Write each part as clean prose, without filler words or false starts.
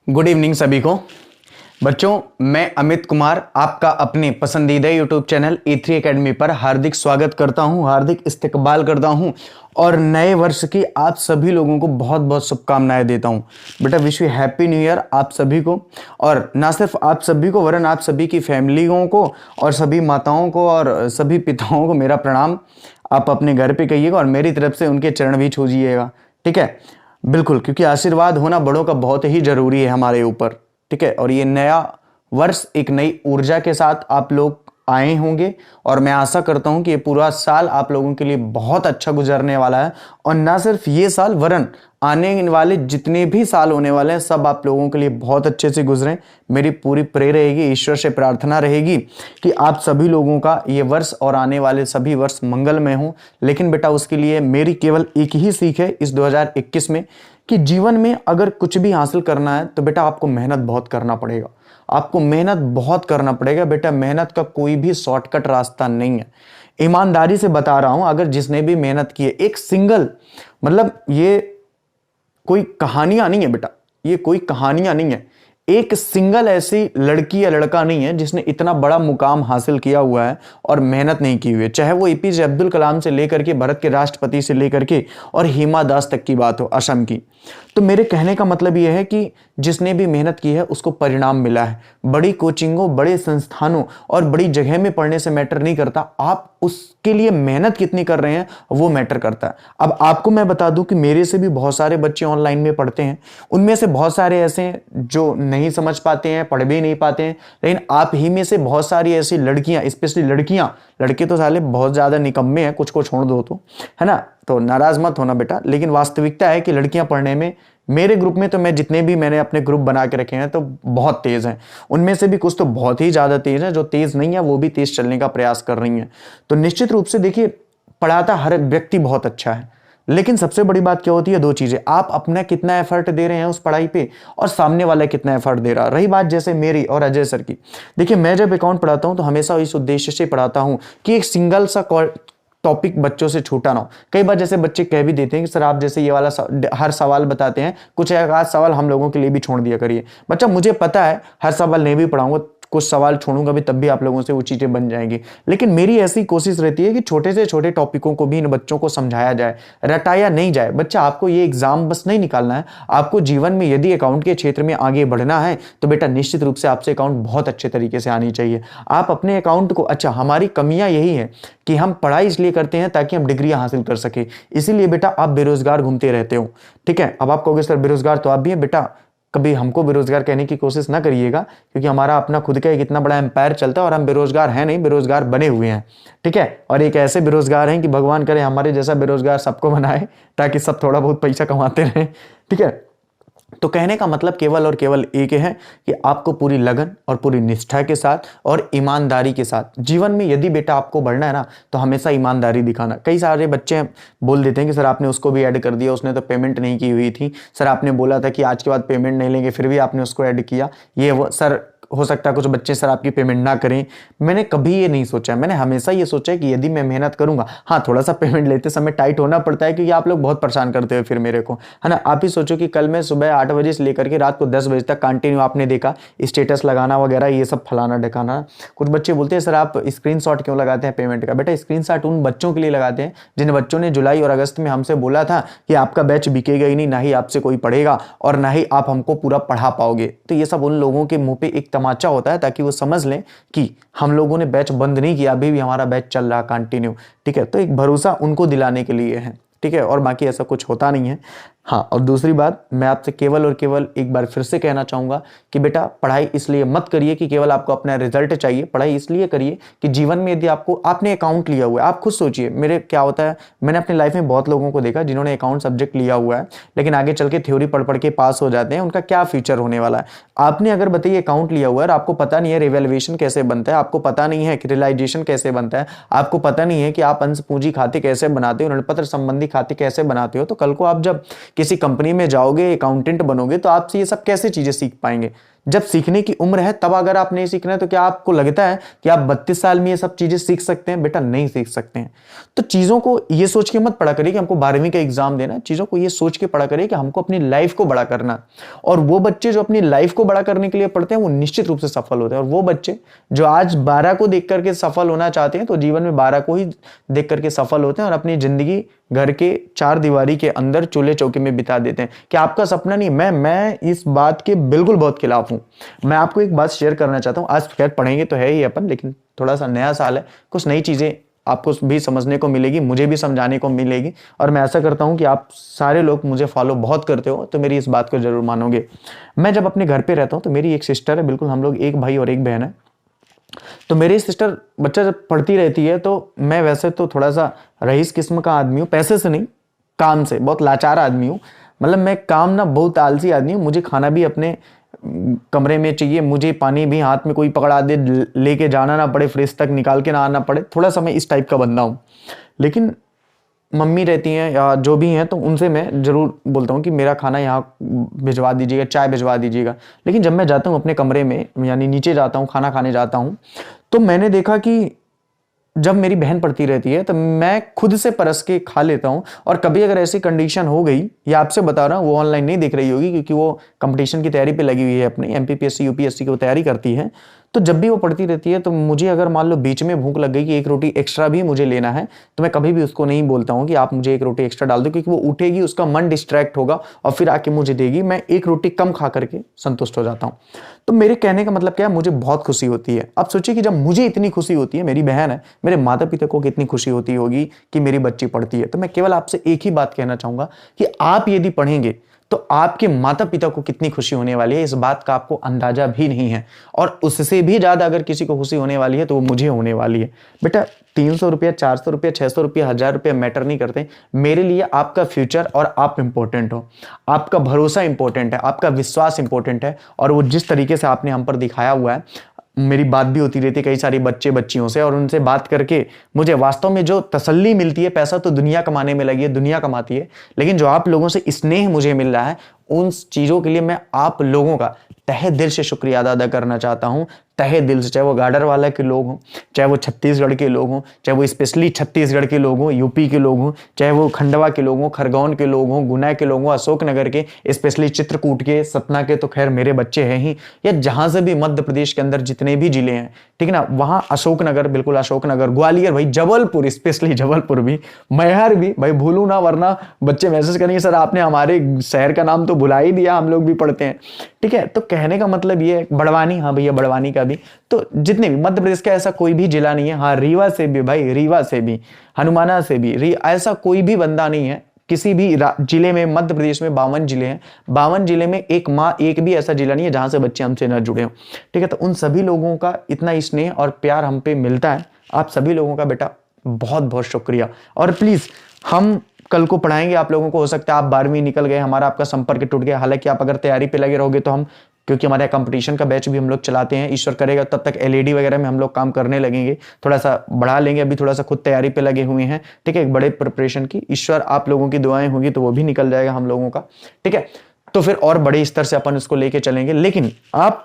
Good evening सभी को। बच्चों, मैं अमित कुमार आपका अपने पसंदीदा यूट्यूब चैनल E3 एकेडमी पर हार्दिक स्वागत करता हूं, हार्दिक इस्तकबाल करता हूं और नए वर्ष की आप सभी लोगों को बहुत बहुत शुभकामनाएं देता हूं। बेटा wish you happy new year आप सभी को, और ना सिर्फ आप सभी को वरन आप सभी की फैमिलियों को और सभी माताओं को और सभी पिताओं को मेरा प्रणाम। आप अपने घर पे कहिएगा और मेरी तरफ से उनके चरण भी छूजिएगा, ठीक है? बिल्कुल, क्योंकि आशीर्वाद होना बड़ों का बहुत ही जरूरी है हमारे ऊपर, ठीक है? और ये नया वर्ष एक नई ऊर्जा के साथ आप लोग आए होंगे और मैं आशा करता हूं कि ये पूरा साल आप लोगों के लिए बहुत अच्छा गुजरने वाला है। और ना सिर्फ ये साल वरन आने वाले जितने भी साल होने वाले हैं सब आप लोगों के लिए बहुत अच्छे से गुजरें। मेरी पूरी प्रे रहेगी, ईश्वर से प्रार्थना रहेगी कि आप सभी लोगों का ये वर्ष और आने वाले सभी वर्ष मंगलमय हों। लेकिन बेटा उसके लिए मेरी केवल एक ही सीख है इस 2021 में कि जीवन में अगर कुछ भी हासिल करना है तो बेटा आपको मेहनत बहुत करना पड़ेगा, आपको मेहनत बहुत करना पड़ेगा। बेटा मेहनत का कोई भी शॉर्टकट रास्ता नहीं है। ईमानदारी से बता रहा हूं, अगर जिसने भी मेहनत की है एक सिंगल, मतलब ये कोई कहानियां नहीं है बेटा, ये कोई कहानियां नहीं है, एक सिंगल ऐसी लड़की या लड़का नहीं है जिसने इतना बड़ा मुकाम हासिल किया हुआ है और मेहनत नहीं की हुई है। चाहे वो एपीजे अब्दुल कलाम से लेकर के भारत के राष्ट्रपति से लेकर के और हिमा दास तक की बात हो, असम की। तो मेरे कहने का मतलब यह है कि जिसने भी मेहनत की है उसको परिणाम मिला है। बड़ी कोचिंगों, बड़े संस्थानों और बड़ी जगह में पढ़ने से मैटर नहीं करता, आप उसके लिए मेहनत कितनी कर रहे हैं वो मैटर करता है। अब आपको मैं बता दूं कि मेरे से भी बहुत सारे बच्चे ऑनलाइन में पढ़ते हैं, उनमें से बहुत सारे ऐसे हैं जो नहीं समझ पाते हैं, पढ़ भी नहीं पाते हैं। लेकिन आप ही में से बहुत सारी ऐसी लड़कियां, स्पेशली लड़कियां, लड़के तो साले बहुत ज्यादा निकम्मे हैं, कुछ को छोड़ दो तो, है ना? तो नाराज मत होना बेटा, लेकिन वास्तविकता है कि लड़कियां पढ़ने में, मेरे ग्रुप में तो मैं जितने भी मैंने अपने ग्रुप बना के रखे हैं तो बहुत तेज हैं। उनमें से भी कुछ तो बहुत ही ज्यादा तेज हैं, जो तेज नहीं है वो भी तेज चलने का प्रयास कर रही हैं। तो निश्चित रूप से देखिए, पढ़ाता हर व्यक्ति बहुत अच्छा है, लेकिन सबसे बड़ी बात क्या होती है? दो चीजें, आप अपना कितना एफर्ट दे रहे हैं उस पढ़ाई पे और सामने वाला कितना एफर्ट दे रहा है। रही बात जैसे मेरी और अजय सर की, देखिए मैं जब अकाउंट पढ़ाता हूं तो हमेशा इस उद्देश्य से पढ़ाता हूं कि एक सिंगल सा टॉपिक बच्चों से छूटा ना हो। कई बार जैसे बच्चे कह भी देते हैं कि सर आप जैसे ये वाला हर सवाल बताते हैं, कुछ एक आध सवाल हम लोगों के लिए भी छोड़ दिया करिए। बच्चा मुझे पता है हर सवाल नहीं भी पढ़ाऊंगा, कुछ सवाल छोड़ूंगा भी, तब भी आप लोगों से वो चीजें बन जाएंगी। लेकिन मेरी ऐसी कोशिश रहती है कि छोटे से छोटे टॉपिकों को भी इन बच्चों को समझाया जाए, रटाया नहीं जाए। बच्चा आपको ये एग्जाम बस नहीं निकालना है, आपको जीवन में यदि अकाउंट के क्षेत्र में आगे बढ़ना है तो बेटा निश्चित रूप से आपसे अकाउंट बहुत अच्छे तरीके से आनी चाहिए। आप अपने अकाउंट को, अच्छा हमारी कमियां यही है कि हम पढ़ाई इसलिए करते हैं ताकि हम डिग्रियां हासिल कर सके, इसीलिए बेटा आप बेरोजगार घूमते रहते हो, ठीक है? अब आप कहोगे सर बेरोजगार तो आप भी हैं, बेटा कभी हमको बेरोजगार कहने की कोशिश ना करिएगा, क्योंकि हमारा अपना खुद का एक इतना बड़ा एम्पायर चलता है और हम बेरोजगार हैं नहीं, बेरोजगार बने हुए हैं, ठीक है? और एक ऐसे बेरोजगार हैं कि भगवान करे हमारे जैसा बेरोजगार सबको बनाए ताकि सब थोड़ा बहुत पैसा कमाते रहें, ठीक है? तो कहने का मतलब केवल और केवल एक है कि आपको पूरी लगन और पूरी निष्ठा के साथ और ईमानदारी के साथ जीवन में यदि बेटा आपको बढ़ना है ना तो हमेशा ईमानदारी दिखाना। कई सारे बच्चे बोल देते हैं कि सर आपने उसको भी ऐड कर दिया, उसने तो पेमेंट नहीं की हुई थी, सर आपने बोला था कि आज के बाद पेमेंट नहीं लेंगे, फिर भी आपने उसको ऐड किया, ये वो। सर हो सकता है कुछ बच्चे सर आपकी पेमेंट ना करें, मैंने कभी ये नहीं सोचा है। मैंने हमेशा ये सोचा है कि यदि मैं मेहनत करूंगा, हाँ थोड़ा सा पेमेंट लेते समय टाइट होना पड़ता है क्योंकि आप लोग बहुत परेशान करते हो फिर मेरे को, है ना? आप ही सोचो कि कल मैं सुबह 8 बजे से लेकर के रात को 10 बजे तक कंटिन्यू आपने देखा स्टेटस लगाना वगैरह, ये सब फलाना ढकाना। कुछ बच्चे बोलते हैं सर आप स्क्रीनशॉट क्यों लगाते हैं पेमेंट का? बेटा स्क्रीनशॉट उन बच्चों के लिए लगाते हैं जिन बच्चों ने जुलाई और अगस्त में हमसे बोला था कि आपका बैच बिकेगा ही नहीं, ना ही आपसे कोई पढ़ेगा और ना ही आप हमको पूरा पढ़ा पाओगे। तो ये सब उन लोगों के मुंह पे एक तमाचा होता है ताकि वो समझ लें कि हम लोगों ने बैच बंद नहीं किया, अभी भी हमारा बैच चल रहा कंटिन्यू, ठीक है? तो एक भरोसा उनको दिलाने के लिए है, ठीक है? और बाकी ऐसा कुछ होता नहीं है। हाँ, और दूसरी बात मैं आपसे केवल और केवल एक बार फिर से कहना चाहूंगा कि बेटा पढ़ाई इसलिए मत करिए कि केवल आपको अपना रिजल्ट चाहिए, पढ़ाई इसलिए करिए कि जीवन में यदि आपने अकाउंट लिया हुआ है, आप खुद सोचिए मेरे क्या होता है, मैंने अपनी लाइफ में बहुत लोगों को देखा जिन्होंने अकाउंट सब्जेक्ट लिया हुआ है लेकिन आगे चल के थ्योरी पढ़ पढ़ के पास हो जाते हैं, उनका क्या फ्यूचर होने वाला है? आपने अगर बताइए अकाउंट लिया हुआ है और आपको पता नहीं है रिवैल्यूएशन कैसे बनता है, आपको पता नहीं है कि रियलाइजेशन कैसे बनता है, आपको पता नहीं है कि आप अंश पूंजी खाते कैसे बनाते हो, ऋण पत्र संबंधी खाते कैसे बनाते हो, तो कल को आप जब किसी कंपनी में जाओगे, अकाउंटेंट बनोगे, तो आपसे ये सब कैसे चीजें सीख पाएंगे? जब सीखने की उम्र है तब अगर आप नहीं सीख रहे हैं तो क्या आपको लगता है कि आप 32 साल में ये सब चीजें सीख सकते हैं? बेटा नहीं सीख सकते हैं। तो चीजों को ये सोच के मत पढ़ा करिए कि हमको 12वीं का एग्जाम देना है। चीजों को ये सोच के पढ़ा करिए कि हमको अपनी लाइफ को बड़ा करना है। और वो बच्चे जो अपनी लाइफ को बड़ा करने के लिए पढ़ते हैं वो निश्चित रूप से सफल होते हैं। और वो बच्चे जो आज 12 को देख करके सफल होना चाहते हैं तो जीवन में 12 को ही देख करके सफल होते हैं और अपनी जिंदगी घर के 4 दीवारी के अंदर चूल्हे चौके में बिता देते हैं। कि आपका सपना नहीं, मैं इस बात के बिल्कुल बहुत खिलाफ हूं। मैं आपको एक बात शेयर करना चाहता हूं। आज खैर पढ़ेंगे तो है ही अपन, लेकिन थोड़ा सा नया साल है, कुछ नई चीजें आपको भी समझने को मिलेगी, मुझे भी समझाने को मिलेगी। और मैं ऐसा करता हूं कि आप सारे लोग मुझे फॉलो बहुत करते हो तो मेरी इस बात को जरूर मानोगे। मैं जब अपने घर पे रहता हूं तो मेरी एक सिस्टर है, बिल्कुल हम लोग एक भाई और एक बहन है। तो मेरी सिस्टर बच्चा जब पढ़ती रहती है तो मैं वैसे तो थोड़ा सा रईस किस्म का आदमी हूँ, पैसे से नहीं काम से बहुत लाचार आदमी हूँ। मतलब मैं काम ना बहुत आलसी आदमी हूँ। मुझे खाना भी अपने कमरे में चाहिए, मुझे पानी भी हाथ में कोई पकड़ा दे लेके जाना ना पड़े, फ्रिज तक निकाल के ना आना पड़े। थोड़ा सा मैं इस टाइप का बंदा हूँ। लेकिन मम्मी रहती हैं या जो भी हैं तो उनसे मैं ज़रूर बोलता हूँ कि मेरा खाना यहाँ भिजवा दीजिएगा, चाय भिजवा दीजिएगा। लेकिन जब मैं जाता हूँ अपने कमरे में, यानी नीचे जाता हूँ खाना खाने जाता हूँ, तो मैंने देखा कि जब मेरी बहन पढ़ती रहती है तो मैं खुद से परस के खा लेता हूँ। और कभी अगर ऐसी कंडीशन हो गई, या आपसे बता रहा हूँ, वो ऑनलाइन नहीं देख रही होगी क्योंकि वो कंपटीशन की तैयारी पे लगी हुई है, अपनी एमपीपीएससी यूपीएससी की वो तैयारी करती है। तो जब भी वो पढ़ती रहती है तो मुझे अगर मान लो बीच में भूख लग गई कि एक रोटी एक्स्ट्रा भी मुझे लेना है, तो मैं कभी भी उसको नहीं बोलता हूँ कि आप मुझे एक रोटी एक्स्ट्रा डाल दो, क्योंकि वो उठेगी, उसका मन डिस्ट्रैक्ट होगा और फिर आके मुझे देगी। मैं एक रोटी कम खा करके संतुष्ट हो जाता हूँ। तो मेरे कहने का मतलब क्या है, मुझे बहुत खुशी होती है। अब सोचिए कि जब मुझे इतनी खुशी होती है, मेरी बहन है, मेरे माता पिता को कितनी खुशी होती होगी कि मेरी बच्ची पढ़ती है। तो मैं केवल आपसे एक ही बात कहना चाहूंगा कि आप यदि पढ़ेंगे तो आपके माता पिता को कितनी खुशी होने वाली है, इस बात का आपको अंदाजा भी नहीं है। और उससे भी ज्यादा अगर किसी को खुशी होने वाली है तो वो मुझे होने वाली है। बेटा 300 रुपया, 400 रुपया, 600 रुपया, 1000 रुपया मैटर नहीं करते। मेरे लिए आपका फ्यूचर और आप इंपॉर्टेंट हो, आपका भरोसा इंपॉर्टेंट है, आपका विश्वास इंपॉर्टेंट है। और वो जिस तरीके से आपने हम पर दिखाया हुआ है, मेरी बात भी होती रहती है कई सारी बच्चे बच्चियों से, और उनसे बात करके मुझे वास्तव में जो तसल्ली मिलती है, पैसा तो दुनिया कमाने में लगी है, दुनिया कमाती है, लेकिन जो आप लोगों से स्नेह मुझे मिल रहा है, उन चीजों के लिए मैं आप लोगों का तहे दिल से शुक्रिया अदा करना चाहता हूं। तहे दिल से, चाहे वो गाडर वाला के लोग हों, चाहे वो छत्तीसगढ़ के लोग हों, चाहे वो स्पेशली छत्तीसगढ़ के लोग हों, यूपी के लोग हों, चाहे वो खंडवा के लोग हों, खरगोन के लोग हों, गुना के लोग हों, अशोकनगर के, स्पेशली चित्रकूट के, सतना के तो खैर मेरे बच्चे हैं ही, या जहां से भी मध्य प्रदेश के अंदर जितने भी जिले हैं, ठीक है ना, वहां अशोकनगर, बिल्कुल अशोकनगर, ग्वालियर, भाई जबलपुर, स्पेशली जबलपुर भी, मैहर भी, भाई भूलू ना वरना बच्चे मैसेज करेंगे सर आपने हमारे शहर का नाम तो भुला ही दिया, हम लोग भी पढ़ते हैं। ठीक है, तो कहने का मतलब ये है, बड़वानी, हाँ भैया बड़वानी का भी, तो जितने भी मध्य प्रदेश का ऐसा कोई भी जिला नहीं है, हाँ रीवा से भी, भाई रीवा से भी, हनुमाना से भी, ऐसा कोई भी बंदा नहीं है किसी भी जिले में। मध्य प्रदेश में 52 जिले हैं, 52 जिले में एक भी ऐसा जिला नहीं है जहां से बच्चे हमसे न जुड़े हों। ठीक है, तो उन सभी लोगों का इतना स्नेह और प्यार हम पे मिलता है। आप सभी लोगों का बेटा बहुत बहुत शुक्रिया। और प्लीज हम कल को पढ़ाएंगे आप लोगों को। हो सकता है आप 12वीं निकल गए, हमारा आपका संपर्क टूट गया, हालांकि आप अगर तैयारी पे लगे रहोगे तो हम, क्योंकि हमारे यहाँ कंपटीशन का बैच भी हम लोग चलाते हैं, ईश्वर करेगा तब तक एलईडी वगैरह में हम लोग काम करने लगेंगे, थोड़ा सा बढ़ा लेंगे। अभी थोड़ा सा खुद तैयारी पे लगे हुए हैं, ठीक है, एक बड़े प्रिपरेशन की। ईश्वर आप लोगों की दुआएं होंगी तो वो भी निकल जाएगा हम लोगों का, ठीक है। तो फिर और बड़े स्तर से अपन उसको लेके चलेंगे। लेकिन आप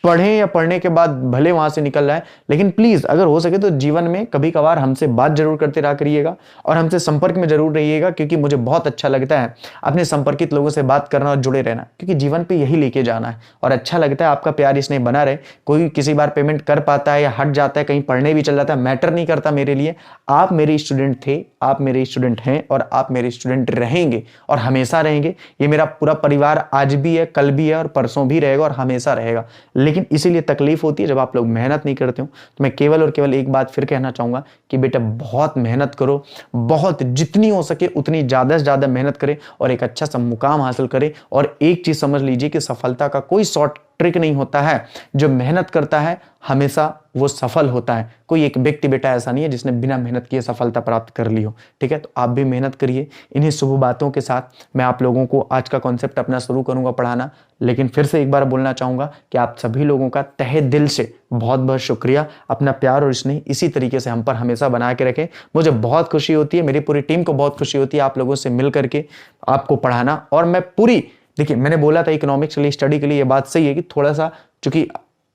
पढ़ें या पढ़ने के बाद भले वहां से निकल जाए, लेकिन प्लीज अगर हो सके तो जीवन में कभी कभार हमसे बात जरूर करते रहा करिएगा और हमसे संपर्क में जरूर रहिएगा, क्योंकि मुझे बहुत अच्छा लगता है अपने संपर्कित लोगों से बात करना और जुड़े रहना, क्योंकि जीवन पे यही लेके जाना है। और अच्छा लगता है, आपका प्यार इसने बना रहे। कोई किसी बार पेमेंट कर पाता है या हट जाता है, कहीं पढ़ने भी चल जाता है, मैटर नहीं करता मेरे लिए। आप मेरे स्टूडेंट थे, आप मेरे स्टूडेंट हैं और आप मेरे स्टूडेंट रहेंगे और हमेशा रहेंगे। ये मेरा पूरा परिवार आज भी है, कल भी है और परसों भी रहेगा और हमेशा रहेगा। लेकिन इसीलिए तकलीफ होती है जब आप लोग मेहनत नहीं करते हो। तो मैं केवल और केवल एक बात फिर कहना चाहूंगा कि बेटा बहुत मेहनत करो, बहुत जितनी हो सके उतनी ज्यादा से ज्यादा मेहनत करें और एक अच्छा सा मुकाम हासिल करें। और एक चीज समझ लीजिए कि सफलता का कोई शॉर्ट ट्रिक नहीं होता है। जो मेहनत करता है हमेशा वो सफल होता है। कोई एक व्यक्ति बेटा ऐसा नहीं है जिसने बिना मेहनत किए सफलता प्राप्त कर ली हो। ठीक है, तो आप भी मेहनत करिए। इन्हीं शुभ बातों के साथ मैं आप लोगों को आज का कॉन्सेप्ट अपना शुरू करूंगा पढ़ाना। लेकिन फिर से एक बार बोलना चाहूंगा कि आप सभी लोगों का तहे दिल से बहुत बहुत शुक्रिया। अपना प्यार और स्नेह इसी तरीके से हम पर हमेशा बना के रखें। मुझे बहुत खुशी होती है, मेरी पूरी टीम को बहुत खुशी होती है आप लोगों से मिल करके आपको पढ़ाना। और मैं पूरी देखिए मैंने बोला था इकोनॉमिक्स के लिए, स्टडी के लिए ये बात सही है कि थोड़ा सा, चूंकि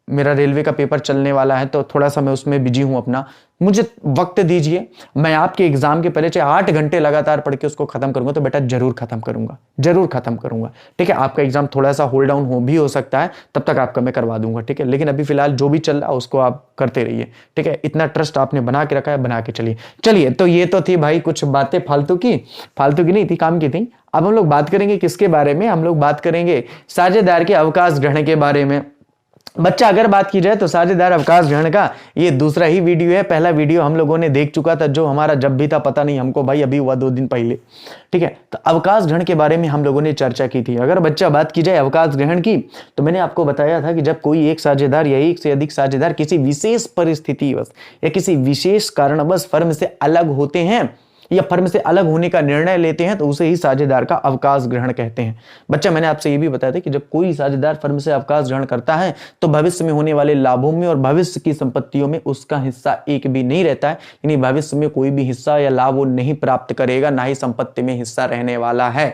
मेरा रेलवे का पेपर चलने वाला है तो थोड़ा सा मैं उसमें बिजी हूं अपना, मुझे वक्त दीजिए, मैं आपके एग्जाम के पहले चाहे 8 घंटे लगातार पढ़ के उसको खत्म करूंगा, तो बेटा जरूर खत्म करूंगा, जरूर खत्म करूंगा। ठीक है, आपका एग्जाम थोड़ा सा होल्ड डाउन हो सकता है, तब तक आपका मैं करवा दूंगा। ठीक है, लेकिन अभी फिलहाल जो भी चल रहा है उसको आप करते रहिए। ठीक है, इतना ट्रस्ट आपने बना के रखा है, बना के चलिए। चलिए, तो ये तो थी भाई कुछ बातें फालतू की नहीं थी, काम की थी। अब हम लोग बात करेंगे किसके बारे में, हम लोग बात करेंगे साझेदार के अवकाश ग्रहण के बारे में। बच्चा अगर बात की जाए तो साझेदार अवकाश ग्रहण का ये दूसरा ही वीडियो है। पहला वीडियो हम लोगों ने देख चुका था, जो हमारा जब भी था पता नहीं हमको भाई, अभी हुआ 2 दिन पहले। ठीक है, तो अवकाश ग्रहण के बारे में हम लोगों ने चर्चा की थी। अगर बच्चा बात की जाए अवकाश ग्रहण की, तो मैंने आपको बताया था कि जब कोई एक साझेदार या एक से अधिक साझेदार किसी विशेष परिस्थितिवश या किसी विशेष कारणवश फर्म से अलग होते हैं या फर्म से अलग होने का निर्णय लेते हैं, तो उसे ही साझेदार का अवकाश ग्रहण कहते हैं। बच्चा मैंने आपसे ये भी बताया था कि जब कोई साझेदार फर्म से अवकाश ग्रहण करता है तो भविष्य में होने वाले लाभों में और भविष्य की संपत्तियों में उसका हिस्सा एक भी नहीं रहता है, यानी भविष्य में कोई भी हिस्सा या लाभ वो नहीं प्राप्त करेगा, ना ही संपत्ति में हिस्सा रहने वाला है।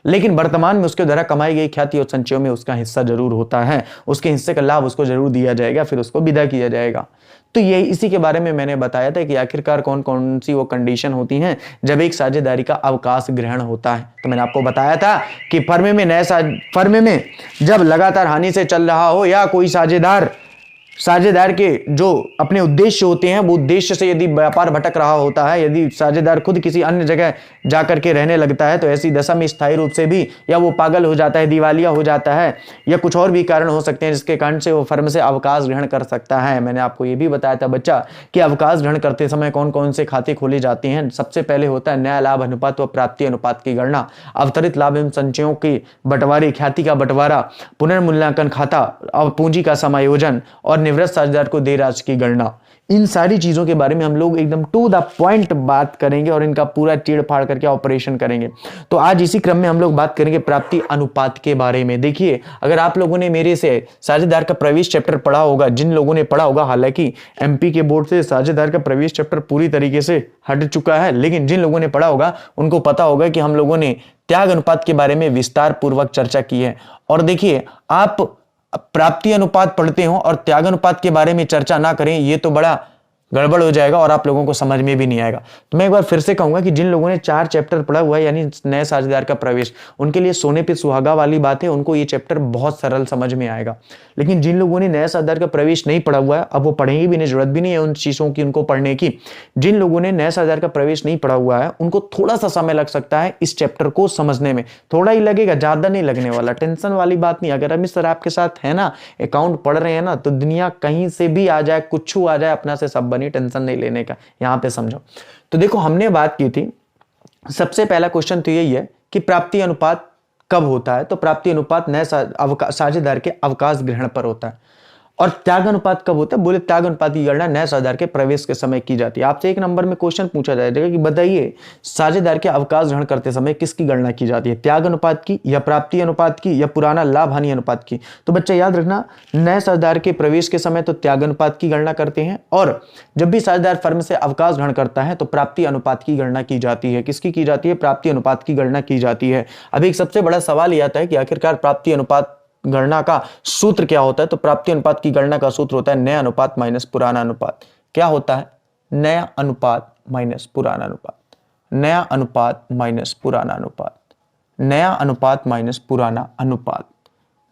लेकिन वर्तमान में उसके द्वारा कमाई गई ख्याति और संचयों में उसका हिस्सा जरूर होता है, उसके हिस्से का लाभ उसको जरूर दिया जाएगा, फिर उसको विदा किया जाएगा। तो यही इसी के बारे में मैंने बताया था कि आखिरकार कौन कौन सी वो कंडीशन होती हैं जब एक साझेदारी का अवकाश ग्रहण होता है। तो मैंने आपको बताया था कि फर्म में जब लगातार हानि से चल रहा हो या कोई साझेदार के जो अपने उद्देश्य होते हैं वो उद्देश्य से यदि व्यापार भटक रहा होता है, यदि साझेदार खुद किसी अन्य जगह जाकर के रहने लगता है, तो ऐसी दशा में स्थायी रूप से भी या वो पागल हो जाता है, दिवालिया हो जाता है, या कुछ और भी कारण हो सकते हैं जिसके कारण से वो फर्म से अवकाश ग्रहण कर सकता है। मैंने आपको ये भी बताया था बच्चा कि अवकाश ग्रहण करते समय कौन कौन से खाते खोले जाते हैं। सबसे पहले होता है न्याय लाभ अनुपात व प्राप्ति अनुपात की गणना, अवतरित लाभ एवं संचयों के बंटवारे, ख्याति का बंटवारा, पुनर्मूल्यांकन खाता और पूंजी का समायोजन और निवृत्त साझेदार को देय राशि की गणना। इन सारी चीजों के बारे में हम लोग एकदम टू द पॉइंट बात करेंगे और इनका पूरा चीड़ फाड़ करके ऑपरेशन करेंगे। तो आज इसी क्रम में हम लोग बात करेंगे प्राप्ति अनुपात के बारे में। देखिए, अगर आप लोगों ने मेरे से साझेदार का प्रवेश चैप्टर पढ़ा होगा, जिन लोगों ने पढ़ा होगा, हालांकि एमपी के बोर्ड से साझेदार का प्रवेश चैप्टर पूरी तरीके से हट चुका है, लेकिन जिन लोगों ने पढ़ा होगा उनको पता होगा कि हम लोगों ने त्याग अनुपात के बारे में विस्तार पूर्वक चर्चा की है। और देखिए, आप प्राप्ति अनुपात पढ़ते हो और त्याग अनुपात के बारे में चर्चा ना करें, ये तो बड़ा गड़बड़ हो जाएगा और आप लोगों को समझ में भी नहीं आएगा। तो मैं एक बार फिर से कहूंगा कि जिन लोगों ने 4 चैप्टर पढ़ा हुआ है, यानी नए साझेदार का प्रवेश, उनके लिए सोने पे सुहागा वाली बात है, उनको ये चैप्टर बहुत सरल समझ में आएगा। लेकिन जिन लोगों ने नए साझेदार का प्रवेश नहीं पढ़ा हुआ है, अब वो पढ़ेंगे भी नहीं, जरूरत भी नहीं है उन चीजों की उनको पढ़ने की। जिन लोगों ने नए साझेदार का प्रवेश नहीं पढ़ा हुआ है उनको थोड़ा सा समय लग सकता है इस चैप्टर को समझने में, थोड़ा ही लगेगा, ज्यादा नहीं लगने वाला, टेंशन वाली बात नहीं। अगर अमित सर आपके साथ है ना, अकाउंट पढ़ रहे हैं ना, तो दुनिया कहीं से भी आ जाए, कुछ आ जाए, अपना से सब बनी, टेंशन नहीं लेने का, यहां पे समझो। तो देखो, हमने बात की थी, सबसे पहला क्वेश्चन तो यही है कि प्राप्ति अनुपात कब होता है। तो प्राप्ति अनुपात नए साझेदार के अवकाश ग्रहण पर होता है। और त्याग अनुपात कब होता है? बोले त्याग अनुपात की गणना नए साझेदार के प्रवेश के समय की जाती है। आपसे 1 नंबर में क्वेश्चन पूछा जाएगा कि बताइए साझेदार के अवकाश ग्रहण करते समय किसकी गणना की जाती है, त्याग अनुपात की या प्राप्ति अनुपात की या पुराना लाभ हानि अनुपात की। तो बच्चा याद रखना, नए साझेदार के प्रवेश के समय तो त्याग अनुपात की गणना करते हैं, और जब भी साझेदार फर्म से अवकाश ग्रहण करता है तो प्राप्ति अनुपात की गणना की जाती है। किसकी की जाती है? प्राप्ति अनुपात की गणना की जाती है। अब एक सबसे बड़ा सवाल यह आता है कि आखिरकार प्राप्ति अनुपात गणना का सूत्र क्या होता है? तो प्राप्ति अनुपात की गणना का सूत्र होता है नया अनुपात माइनस पुराना अनुपात। क्या होता है? नया अनुपात माइनस पुराना अनुपात, नया अनुपात माइनस पुराना अनुपात, नया अनुपात माइनस पुराना अनुपात,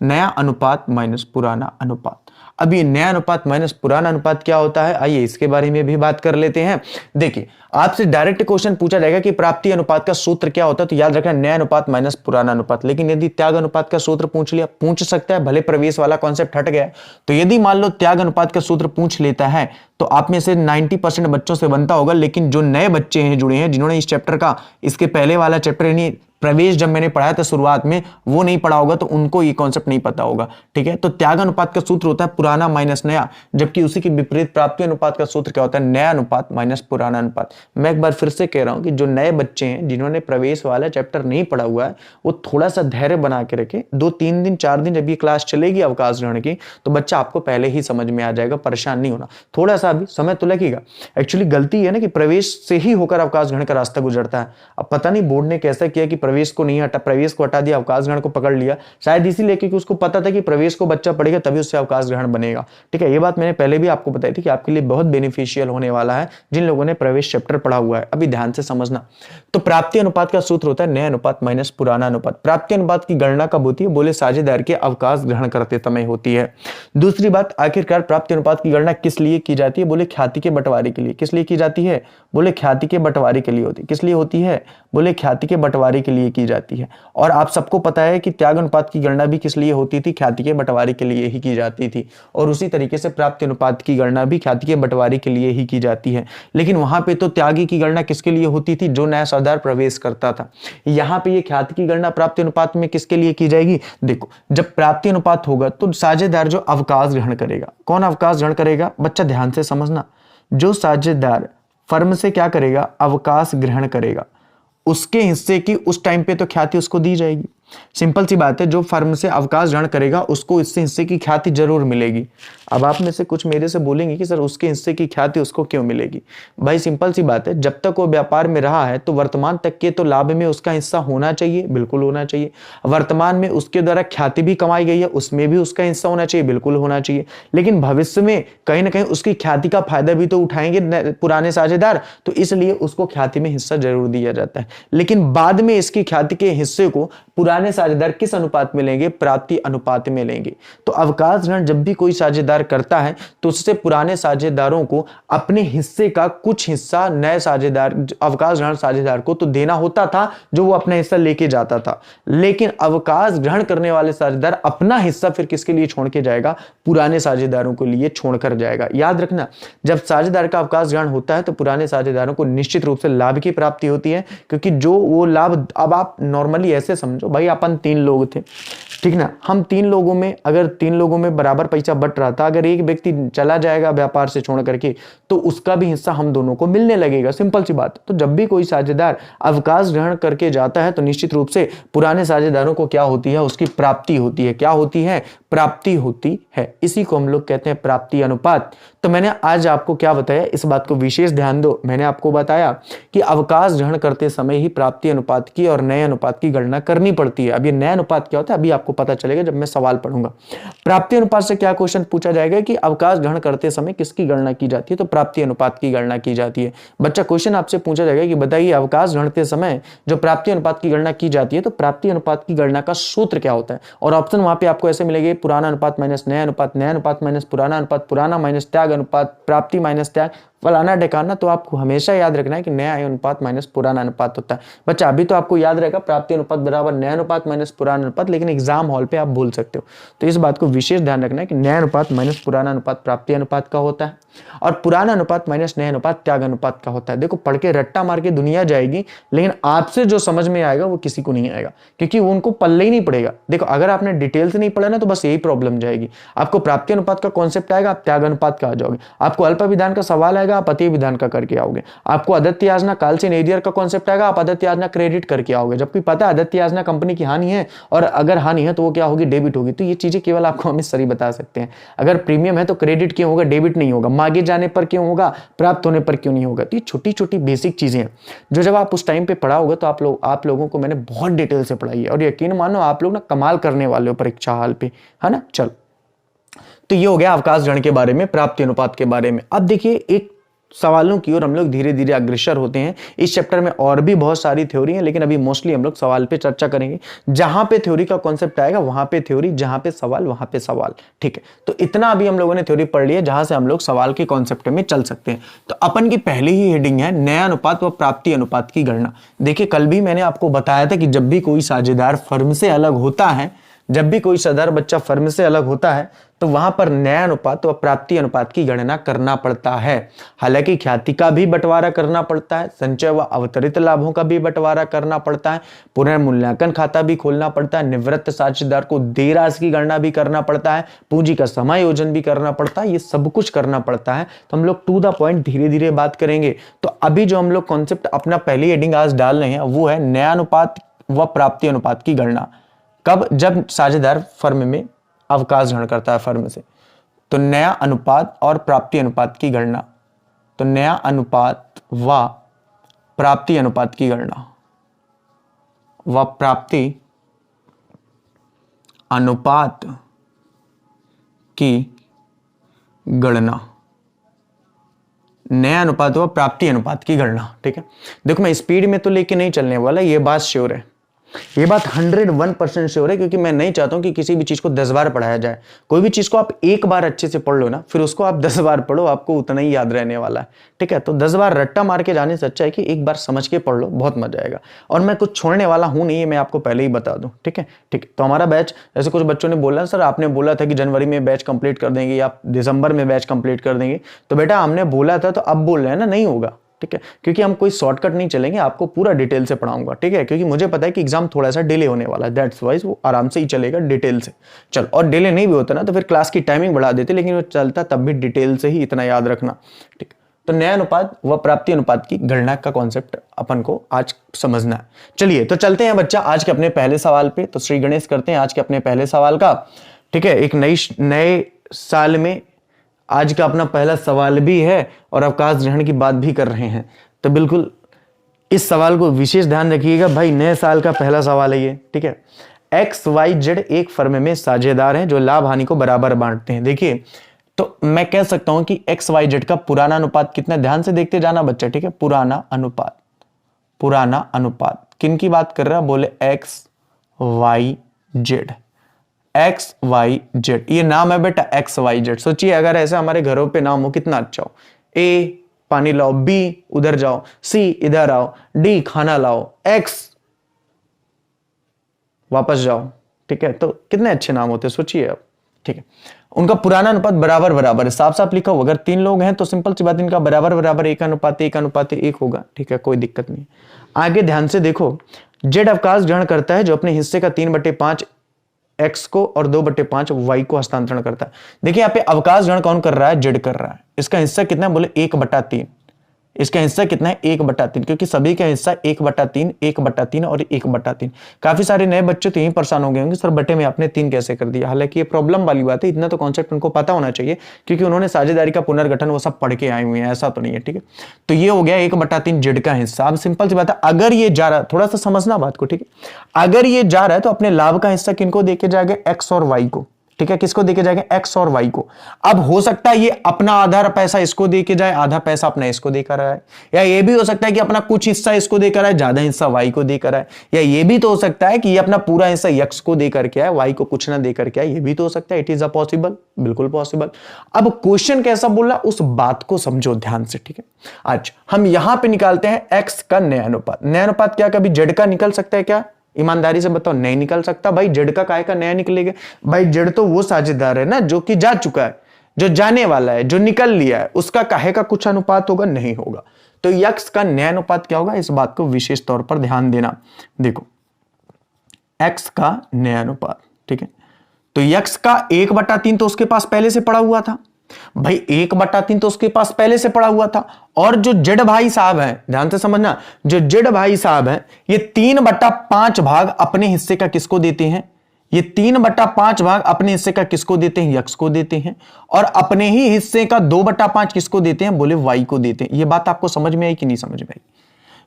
नया अनुपात माइनस पुराना अनुपात। अब ये नया अनुपात माइनस पुराना अनुपात क्या होता है, आइए इसके बारे में भी बात कर लेते हैं। देखिए, आपसे डायरेक्ट क्वेश्चन पूछा जाएगा कि प्राप्ति अनुपात का सूत्र क्या होता है, तो याद रखना नया अनुपात माइनस पुराना अनुपात। लेकिन यदि त्याग अनुपात का सूत्र पूछ लिया, पूछ सकता है, भले प्रवेश वाला कॉन्सेप्ट हट गया। तो यदि मान लो त्याग अनुपात का सूत्र पूछ लेता है तो आप में से 90% बच्चों से बनता होगा, लेकिन जो नए बच्चे हैं जुड़े हैं, जिन्होंने इस चैप्टर का, इसके पहले वाला चैप्टर यानी प्रवेश जब मैंने पढ़ाया था शुरुआत में, वो नहीं पढ़ा होगा, तो उनको ये कॉन्सेप्ट नहीं पता होगा। ठीक है, तो त्याग अनुपात का सूत्र होता है पुराना माइनस नया, जबकि उसी के विपरीत प्राप्ति अनुपात का सूत्र क्या होता है? नया अनुपात माइनस पुराना अनुपात। मैं एक बार फिर से कह रहा हूं कि जो नए बच्चे हैं, जिन्होंने प्रवेश वाला चैप्टर नहीं पढ़ा हुआ है, वो थोड़ा सा धैर्य बना के रखे। 2-3 दिन 4 दिन जब ये क्लास चलेगी अवकाश ग्रहण की, तो बच्चा आपको पहले ही समझ में आ जाएगा, परेशान नहीं होना। थोड़ा सा भी समय तो लगेगा। एक्चुअली गलती है ना कि प्रवेश से ही होकर अवकाश ग्रहण का रास्ता गुजरता है। अब पता नहीं बोर्ड ने कैसा किया कि प्रवेश को नहीं हटा, प्रवेश को हटा दिया, अवकाश ग्रहण को पकड़ लिया, शायद इसीलिए क्योंकि उसको पता था कि प्रवेश को बच्चा पढ़ेगा तभी उससे अवकाश ग्रहण बनेगा। ठीक है, ये बात मैंने पहले भी आपको बताई थी कि आपके लिए बहुत बेनिफिशियल होने वाला है जिन लोगों ने प्रवेश चैप्टर पढ़ा हुआ है। अभी ध्यान से समझना। तो प्राप्ति अनुपात का सूत्र होता है नया अनुपात माइनस पुराना अनुपात। प्राप्ति अनुपात की गणना कब होती है? बोले साझेदार के अवकाश ग्रहण करते समय होती है। दूसरी बात, आखिरकार प्राप्ति अनुपात की गणना किस लिए की जाती है? बोले ख्याति के बंटवारे के लिए। किस लिए की जाती है? बोले ख्याति के बंटवारे के लिए होती है। किस लिए होती है? बोले ख्याति के बंटवारे के लिए की जाती है। और आप सबको पता है कि त्याग अनुपात की गणना भी किस लिए होती थी? ख्याति के बंटवारे के लिए ही की जाती थी। और उसी तरीके से प्राप्ति अनुपात की गणना भी ख्याति के बंटवारे के लिए ही की जाती है। लेकिन वहां पे तो त्यागी की गणना किसके लिए होती थी? जो नया साझेदार प्रवेश करता था। यहाँ पे ये ख्याति की गणना प्राप्ति अनुपात में किसके लिए की जाएगी? देखो, जब प्राप्ति अनुपात होगा तो साझेदार जो अवकाश ग्रहण करेगा, कौन अवकाश ग्रहण करेगा? बच्चा ध्यान से समझना, जो साझेदार फर्म से क्या करेगा? अवकाश ग्रहण करेगा, उसके हिस्से की उस टाइम पे तो ख्याति उसको दी जाएगी। सिंपल सी बात है, जो फर्म से अवकाश ग्रहण करेगा उसको इससे हिस्से की ख्याति जरूर मिलेगी। अब आप में से कुछ मेरे से बोलेंगे कि सर उसके हिस्से की ख्याति उसको क्यों मिलेगी? भाई सिंपल सी बात है, जब तक वो व्यापार में रहा है तो वर्तमान तक के तो लाभ में उसका हिस्सा होना चाहिए, बिल्कुल होना चाहिए। वर्तमान में उसके द्वारा ख्याति भी कमाई गई है, उसमें भी उसका हिस्सा होना चाहिए, बिल्कुल होना चाहिए। लेकिन भविष्य में कहीं ना कहीं उसकी ख्याति का फायदा भी तो उठाएंगे पुराने साझेदार, तो इसलिए उसको ख्याति में हिस्सा जरूर दिया जाता है। लेकिन बाद में इसकी ख्याति के हिस्से को पुराने साझेदार किस अनुपात में लेंगे? प्राप्ति अनुपात में लेंगे। तो अवकाश ग्रहण जब भी कोई साझेदार करता है तो उससे पुराने साझेदारों को अपने हिस्से का कुछ हिस्सा नए साझेदार, अवकाश ग्रहण साझेदार को तो देना होता था, जो वो अपना हिस्सा लेके जाता था। लेकिन अवकाश ग्रहण करने वाले साझेदार अपना हिस्सा फिर किसके लिए छोड़ के जाएगा? पुराने साझेदारों के लिए छोड़कर जाएगा। याद रखना, जब साझेदार का अवकाश ग्रहण होता है तो पुराने साझेदारों को निश्चित रूप से लाभ की प्राप्ति होती है, क्योंकि जो वो लाभ, अब आप नॉर्मली ऐसे समझो भाई, अपन 3 लोग थे, ठीक ना, हम 3 लोगों में, अगर 3 लोगों में बराबर पैसा बट रहा था, अगर एक व्यक्ति चला जाएगा व्यापार से छोड़ करके तो उसका भी हिस्सा हम दोनों को मिलने लगेगा। सिंपल सी बात। तो जब भी कोई साझेदार अवकाश ग्रहण करके जाता है तो निश्चित रूप से पुराने साझेदारों को क्या होती है? उसकी प्राप्ति होती है। क्या होती है? प्राप्ति होती है। इसी को हम लोग कहते हैं प्राप्ति अनुपात। तो मैंने आज आपको क्या बताया, इस बात को विशेष ध्यान दो। मैंने आपको बताया कि अवकाश ग्रहण करते समय ही प्राप्ति अनुपात की और नए अनुपात की गणना करनी पड़ती है। अब ये नया अनुपात क्या होता है अभी आपको पता चलेगा जब मैं सवाल पढ़ूंगा। प्राप्ति अनुपात से क्या क्वेश्चन पूछा जाएगा कि अवकाश ग्रहण करते समय किसकी गणना की जाती है? तो प्राप्ति अनुपात की गणना की जाती है। बच्चा, क्वेश्चन आपसे पूछा जाएगा कि बताइए अवकाश ग्रहणते समय जो प्राप्ति अनुपात की गणना की जाती है तो प्राप्ति अनुपात की गणना का सूत्र क्या होता है? और ऑप्शन वहां पे आपको ऐसे मिलेंगे, पुराना अनुपात माइनस नया अनुपात, नया अनुपात माइनस पुराना अनुपात, पुराना माइनस त्याग अनुपात, प्राप्ति माइनस त्याग, फलाना ढेकाना। तो आपको हमेशा याद रखना है कि नया अनुपात माइनस पुराना अनुपात होता है। बच्चा, अभी तो आपको याद रहेगा प्राप्ति अनुपात बराबर नया अनुपात माइनस पुराना अनुपात, लेकिन एग्जाम हॉल पे आप भूल सकते हो। तो इस बात को विशेष ध्यान रखना है कि नया अनुपात माइनस पुराना अनुपात प्राप्ति अनुपात का होता है और पुराना अनुपात माइनस नया अनुपात त्याग अनुपात का होता है। देखो, पढ़ के रट्टा मार के दुनिया जाएगी, लेकिन आपसे जो समझ में आएगा वो किसी को नहीं आएगा, क्योंकि वो उनको पल्ले ही नहीं पड़ेगा। देखो, अगर आपने डिटेल से नहीं पढ़ा ना तो बस यही प्रॉब्लम जाएगी। आपको प्राप्ति अनुपात का कॉन्सेप्ट आएगा, आप त्याग अनुपात का आ जाओगे। आपको अल्प विधान का सवाल आएगा, आप अति विधान का करके आओगे। आपको आदत्य याजना काल से नेरियर का कॉन्सेप्ट आएगा, आप आदत्य याजना क्रेडिट करके आओगे। जबकि पता है आदत्य याजना कंपनी की हानि है, और अगर हानि है तो वो क्या होगी? डेबिट होगी। तो ये चीजें केवल आपको अमित सर ही बता सकते हैं। अगर प्रीमियम है तो क्रेडिट क्यों होगा, डेबिट नहीं होगा? मांगे जाने पर क्यों होगा, प्राप्त होने पर क्यों नहीं होगा? तो ये छोटी छोटी बेसिक चीजें हैं जो जब आप उस टाइम पे पढ़ा होगा तो आप लोगों को मैंने बहुत डिटेल से पढ़ाई है, और यकीन मानो आप लोग ना कमाल करने वाले हो परीक्षा हॉल पे, है ना। चलो, तो ये हो गया अवकाश ग्रहण के बारे में, प्राप्ति अनुपात के बारे में। अब देखिए, एक सवालों की ओर हम लोग धीरे धीरे अग्रसर होते हैं। इस चैप्टर में और भी बहुत सारी थ्योरी है, लेकिन अभी मोस्टली हम लोग सवाल पे चर्चा करेंगे। जहां पे थ्योरी का कॉन्सेप्ट आएगा वहां पे थ्योरी, जहां पे सवाल वहां पे सवाल। ठीक है, तो इतना अभी हम लोगों ने थ्योरी पढ़ ली है जहां से हम लोग सवाल के कॉन्सेप्ट में चल सकते हैं। तो अपन की पहली ही हेडिंग है नया अनुपात व प्राप्ति अनुपात की गणना। देखिए, कल भी मैंने आपको बताया था कि जब भी कोई साझेदार फर्म से अलग होता है, जब भी कोई साझेदार बच्चा फर्म से अलग होता है तो वहां पर नया अनुपात व प्राप्ति अनुपात की गणना करना पड़ता है। हालांकि ख्याति का भी बंटवारा करना पड़ता है, संचय व अवतरित लाभों का भी बंटवारा करना पड़ता है, पुनर्मूल्यांकन खाता भी खोलना पड़ता है, निवृत्त साझेदार को देय राशि की गणना भी करना पड़ता है, पूंजी का समायोजन भी करना पड़ता है। ये सब कुछ करना पड़ता है। तो हम लोग टू द पॉइंट धीरे धीरे बात करेंगे। तो अभी जो हम लोग कॉन्सेप्ट अपना पहली हेडिंग आज डाल रहे हैं वो है नया अनुपात व प्राप्ति अनुपात की गणना। कब? जब साझेदार फर्म में अवकाश ग्रहण करता है फर्म से। तो नया अनुपात और प्राप्ति अनुपात की गणना, तो नया अनुपात व प्राप्ति अनुपात की गणना, व प्राप्ति अनुपात की गणना। नया अनुपात व प्राप्ति अनुपात की गणना। ठीक है, देखो मैं स्पीड में तो लेके नहीं चलने वाला, ये बात श्योर है, ये बात 101% श्योर है, क्योंकि मैं नहीं चाहता हूं कि किसी भी चीज को 10 बार पढ़ाया जाए। कोई भी चीज को आप एक बार अच्छे से पढ़ लो ना, फिर उसको आप 10 बार पढ़ो, आपको उतना ही याद रहने वाला है। ठीक है, तो 10 बार रट्टा मार के जाने से अच्छा है कि एक बार समझ के पढ़ लो, बहुत मजा आएगा। और मैं कुछ छोड़ने वाला हूं नहीं, मैं आपको पहले ही बता दूं। ठीक है, ठीक। तो हमारा बैच, जैसे कुछ बच्चों ने बोला सर आपने बोला था कि जनवरी में बैच कंप्लीट कर देंगे या दिसंबर में बैच कंप्लीट कर देंगे, तो बेटा हमने बोला था तो अब बोल रहे हैं ना, नहीं होगा। ठीक है, क्योंकि हम कोई शॉर्टकट नहीं चलेंगे, आपको पूरा डिटेल से पढ़ाऊंगा। ठीक है, क्योंकि मुझे पता है कि एग्जाम थोड़ा सा डिले होने वाला है, दैट्स वाइज वो आराम से ही चलेगा डिटेल से। चल, और डिले नहीं भी होता ना तो फिर क्लास की टाइमिंग बढ़ा देते, लेकिन वो चलता तब भी डिटेल से ही, इतना याद रखना। ठीक, तो नया अनुपात व प्राप्ति अनुपात की गणना का कॉन्सेप्ट अपन को आज समझना है। चलिए तो चलते हैं बच्चा आज के अपने पहले सवाल पे। तो श्री गणेश करते हैं आज के अपने पहले सवाल का। ठीक है, एक नए साल में आज का अपना पहला सवाल भी है और अवकाश ग्रहण की बात भी कर रहे हैं, तो बिल्कुल इस सवाल को विशेष ध्यान रखिएगा भाई, नए साल का पहला सवाल है ये। ठीक है, XYZ एक फर्म में साझेदार हैं जो लाभ हानि को बराबर बांटते हैं। देखिए, तो मैं कह सकता हूं कि XYZ का पुराना अनुपात कितना, ध्यान से देखते जाना बच्चा। ठीक है, पुराना अनुपात, पुराना अनुपात किन की बात कर रहा है, बोले XYZ, XYZ, ये नाम है बेटा XYZ। सोचिए अगर ऐसा हमारे घरों पे नाम हो कितना अच्छा हो। A पानी लाओ, B उधर जाओ, C इधर आओ, D खाना लाओ, X वापस जाओ। ठीक है, तो कितने अच्छे नाम होते सोचिए अब। ठीक है, उनका पुराना अनुपात बराबर बराबर है, साफ साफ लिखा हो। अगर 3 लोग हैं तो सिंपल सी बात, इनका बराबर बराबर 1:1:1 होगा। ठीक है, कोई दिक्कत नहीं। आगे ध्यान से देखो, जेड अवकाश ग्रहण करता है जो अपने हिस्से का 3/5 X को और 2/5 Y को हस्तांतरण करता है। देखिए यहाँ पे अवकाश ग्रहण कौन कर रहा है, जेड कर रहा है। इसका हिस्सा कितना है, बोले 1/3। इसका हिस्सा कितना है, 1/3, क्योंकि सभी का हिस्सा 1/3, 1/3 और 1/3। काफी सारे नए बच्चे तो यही परेशान हो गए होंगे, सर बटे में आपने 3 कैसे कर दिया। हालांकि ये प्रॉब्लम वाली बात है, इतना तो कॉन्सेप्ट उनको पता होना चाहिए, क्योंकि उन्होंने साझेदारी का पुनर्गठन वो सब पढ़ के आए हुए हैं, ऐसा तो नहीं है। ठीक है, तो ये हो गया 1/3 जेड का हिस्सा। अब सिंपल सी बात है, अगर ये जा रहा है, थोड़ा सा समझना बात को। ठीक है, अगर ये जा रहा है तो अपने लाभ का हिस्सा किनको देके जाएगा, X और Y को। ठीक है, किसको देके जाएगा, X और Y को। अब हो सकता है ये अपना आधा पैसा इसको देके जाए, आधा पैसा अपना इसको देकर आए, या ये भी हो सकता है कि अपना कुछ हिस्सा इसको देकर आए, ज्यादा हिस्सा Y को देकर आए, या ये भी तो हो सकता है कि ये अपना पूरा हिस्सा X को देकर के आए, Y को कुछ ना देकर के आए, ये भी तो हो सकता है। इट इज अ पॉसिबल, बिल्कुल पॉसिबल। अब क्वेश्चन कैसा बोला उस बात को समझो ध्यान से। ठीक है, आज हम यहां पर निकालते हैं X का नया अनुपात। नया अनुपात क्या कभी जेड का निकल सकता है क्या, ईमानदारी से बताओ, नहीं निकल सकता भाई। जेड का काहे का नया निकलेगा भाई, जेड तो वो साझेदार है ना जो कि जा चुका है, जो जाने वाला है, जो निकल लिया है, उसका काहे का कुछ अनुपात होगा, नहीं होगा। तो यक्स का नया अनुपात क्या होगा, इस बात को विशेष तौर पर ध्यान देना। देखो एक्स का नया अनुपात, ठीक है, तो यक्स का 1/3 तो उसके पास पहले से पड़ा हुआ था भाई, 1/3 तो उसके पास पहले से पड़ा हुआ था। और जो जेड भाई साहब हैं, ध्यान से समझना, जो जेड भाई साहब हैं, ये 3/5 भाग अपने हिस्से का किसको देते हैं, ये 3/5 भाग अपने हिस्से का किसको देते हैं, यक्स को देते हैं। और अपने ही हिस्से का 2/5 किसको देते हैं, बोले वाई को देते हैं। ये बात आपको समझ में आई कि नहीं समझ में आई।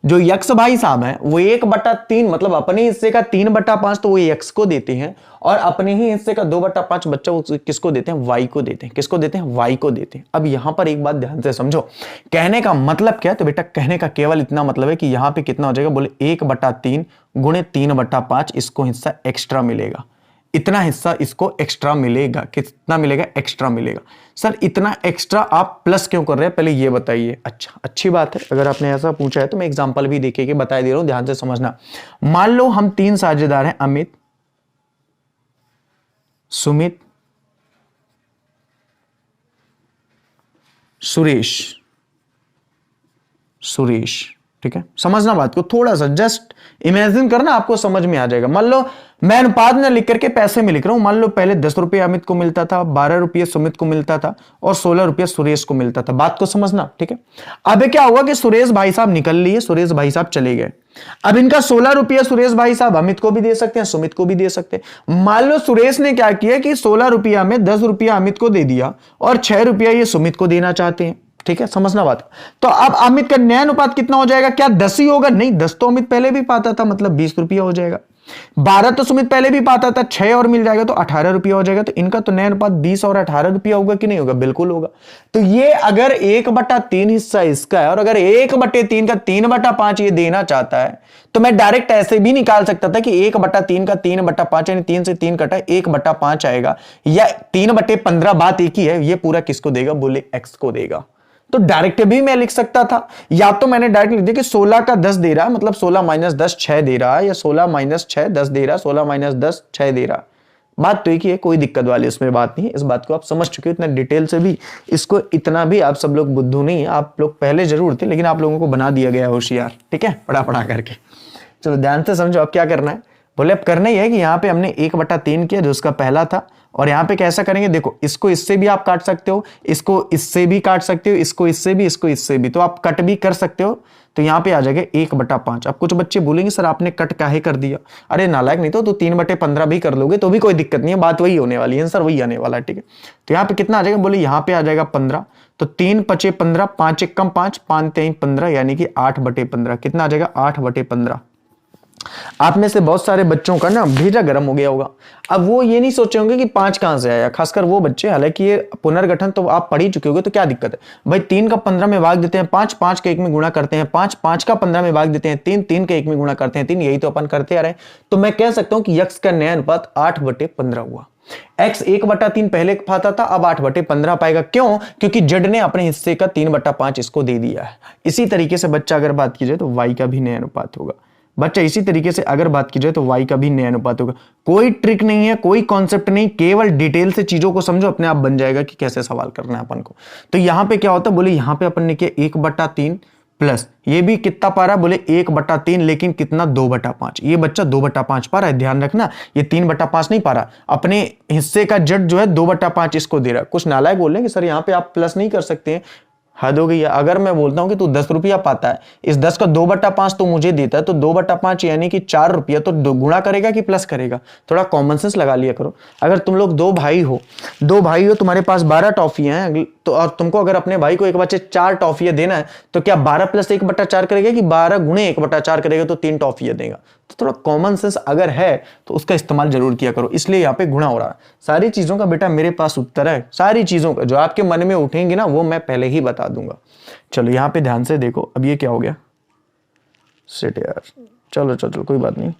जो यक्स भाई साहब हैं वो 1/3 मतलब अपने हिस्से का 3/5 तो वो यक्स को देते हैं, और अपने ही हिस्से का 2/5 बच्चा किसको देते हैं, वाई को देते हैं। किसको देते हैं, वाई को देते हैं। अब यहां पर एक बात ध्यान से समझो, कहने का मतलब क्या है, तो बेटा कहने का केवल इतना मतलब है कि यहां पे कितना हो जाएगा, बोले 1/3 गुणे 3/5 इसको हिस्सा एक्स्ट्रा मिलेगा। इतना हिस्सा इसको एक्स्ट्रा मिलेगा। कितना मिलेगा, एक्स्ट्रा मिलेगा। सर इतना एक्स्ट्रा आप प्लस क्यों कर रहे हैं, पहले ये बताइए। अच्छा, अच्छी बात है, अगर आपने ऐसा पूछा है तो मैं एग्जांपल भी देके बता दे रहा हूं, ध्यान से समझना। मान लो हम 3 साझेदार हैं, अमित, सुमित, सुरेश। ठीक है, समझना बात को, थोड़ा सा जस्ट इमेजिन करना, आपको समझ में आ जाएगा। मान लो मैं अनुपात में लिख करके पैसे में लिख रहा हूं। मान लो पहले 10 रुपये अमित को मिलता था, 12 रुपये सुमित को मिलता था, और 16 रुपये सुरेश को मिलता था। बात को समझना, ठीक है। अब क्या हुआ कि सुरेश भाई साहब निकल लिए, सुरेश भाई साहब चले गए। अब इनका 16 रुपये सुरेश भाई साहब अमित को भी दे सकते हैं, सुमित को भी दे सकते हैं। मान लो सुरेश ने क्या किया कि 16 रुपया में 10 रुपया अमित को दे दिया और 6 रुपया ये सुमित को देना चाहते हैं। ठीक है, समझना बात। तो अब अमित का न्याय अनुपात कितना हो जाएगा? क्या 10 ही होगा? नहीं, 10 तो अमित पहले भी पाता था, मतलब 20 रुपया हो जाएगा। 12 तो सुमित पहले भी पाता था, 6 और मिल जाएगा तो 18 रुपया हो जाएगा। तो इनका तो न्याय अनुपात 20 और 18 रुपया होगा कि नहीं होगा? बिल्कुल होगा। तो ये अगर 1/3 हिस्सा इसका है और अगर 1/3 का 3/5 ये देना चाहता है, तो मैं डायरेक्ट ऐसे भी निकाल सकता था कि 1/3 का 3/5 यानी 3 से 3 कटा 1/5 आएगा, या 3/15। बात एक ही है, ये पूरा किसको देगा? बोले x को देगा। तो डायरेक्ट भी मैं लिख सकता था, या तो मैंने डायरेक्ट लिख दिया कि 16 का 10 दे रहा है, मतलब 16 - 10 6 दे रहा है, या 16 - 6 10 दे रहा है, 16 - 10 6 दे रहा है। बात तो एक ही है, कोई दिक्कत वाली इसमें बात नहीं है। इस बात को आप समझ चुके हो इतना डिटेल से भी। इसको इतना भी आप सब लोग बुद्धू नहीं है, आप लोग पहले जरूर थे, लेकिन आप लोगों को बना दिया गया होशियार, ठीक है, पढ़ा पढ़ा करके। चलो ध्यान से समझो अब क्या करना है। बोले अब करना ही है कि यहाँ पे हमने 1/3 किया जो उसका पहला था, और यहाँ पे कैसा करेंगे? देखो, इसको इससे भी आप काट सकते हो, इसको इससे भी काट सकते हो, इसको इससे भी, इसको इससे भी, तो आप कट भी कर सकते हो। तो यहाँ पे आ जाएगा 1/5। अब कुछ बच्चे बोलेंगे सर आपने कट काहे कर दिया? अरे नालायक नहीं तो 3/15 भी कर लोगे तो भी कोई दिक्कत नहीं है, बात वही होने वाली है, आंसर वही आने वाला है, ठीक है। तो यहाँ पे कितना आ जाएगा? बोले यहाँ पे आ जाएगा 15। तो 3 × 5 = 15, 5 × 1 = 5, 5 × 3 = 15, यानी कि 8/15। कितना आ जाएगा? 8/15। आप में से बहुत सारे बच्चों का ना भेजा गर्म हो गया होगा। अब वो ये नहीं सोचे होंगे कि 5 कहां से आया, खासकर वो बच्चे, हालांकि ये पुनर्गठन तो आप पढ़ ही चुके होगे, तो क्या दिक्कत है भाई? 3 का 15 में भाग देते हैं 5, 5 के 1 में गुणा करते हैं 5, 5 का 15 में भाग देते हैं 3, 3 के 1 में गुणा करते हैं 3, यही तो अपन करते आ रहे हैं। तो मैं कह सकता हूं कि यक्स का न्याय अनुपात 8/15 हुआ। x 1/3 पहले पाता था, अब 8/15 पाएगा। क्यों? क्योंकि जेड ने अपने हिस्से का 3/5 इसको दे दिया है। इसी तरीके से बच्चा अगर बात की जाए तो y का भी न्याय अनुपात होगा। बच्चा इसी तरीके से अगर बात की जाए तो y का भी न्याय अनुपात होगा। कोई ट्रिक नहीं है, कोई कॉन्सेप्ट नहीं, केवल डिटेल से चीजों को समझो, अपने आप बन जाएगा कि कैसे सवाल करना है अपन को। तो यहां पे क्या होता है? बोले यहां पे अपन ने किया 1/3 प्लस ये भी कितना पा रहा है? बोले 1/3, लेकिन कितना? 2/5। ये बच्चा 2/5 पा रहा है, ध्यान रखना, ये 3/5 नहीं पा रहा। अपने हिस्से का जेड जो है 2/5 इसको दे रहा है। कुछ नालायक बोल रहे हैं कि सर यहाँ पे आप प्लस नहीं कर सकते हैं। हद हो गई है। अगर मैं बोलता हूं कि तू 10 रुपया पाता है, इस 10 का 2/5 तो मुझे देता है, तो 2/5 यानी कि 4 रुपया, तो गुणा करेगा कि प्लस करेगा? थोड़ा कॉमन सेंस लगा लिया करो। अगर तुम लोग दो भाई हो, तुम्हारे पास 12 टॉफियां हैं, तो और तुमको अगर अपने भाई को एक बच्चे 4 टॉफियां देना है, तो क्या 12 + 1/4 करेगा कि 12 × 1/4 करेगा तो 3 टॉफियां देगा? तो थोड़ा कॉमन सेंस अगर है तो उसका इस्तेमाल जरूर किया करो। इसलिए यहाँ पे गुणा हो रहा है। सारी चीजों का बेटा मेरे पास उत्तर है, सारी चीजों का जो आपके मन में उठेंगे ना वो मैं पहले ही बता दूंगा। चलो यहाँ पे ध्यान से देखो, अब ये क्या हो गया? सेट यार, चलो चलो कोई बात नहीं।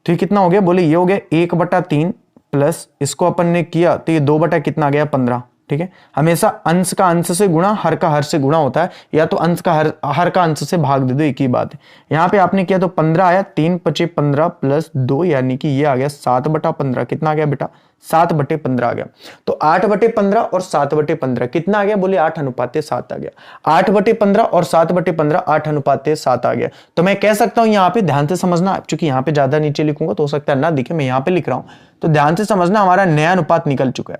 तो ये कितना हो गया? बोले ये हो गया 1/3 प्लस इसको अपन ने किया तो ये 2 कितना आ गया? 15। ठीक है, हमेशा अंश का अंश से गुणा, हर का हर से गुणा होता है, या तो अंश का हर का अंश से भाग दे दो, एक ही बात है। यहां पे आपने किया तो 15 आया, 3 × 5 = 15 प्लस 2 यानी कि ये आ गया 7/15। कितना आ गया बेटा? 7/15 आ गया। तो 8/15 और 7/15 कितना आ गया? बोले 8:7 आ गया। 8/15 और 7/15 8:7 आ गया। तो मैं कह सकता हूं, यहां पे ध्यान से समझना, क्योंकि यहां पे ज्यादा नीचे लिखूंगा तो हो सकता है ना दिखे, मैं यहां पे लिख रहा हूं, तो ध्यान से समझना। हमारा नया अनुपात निकल चुका है,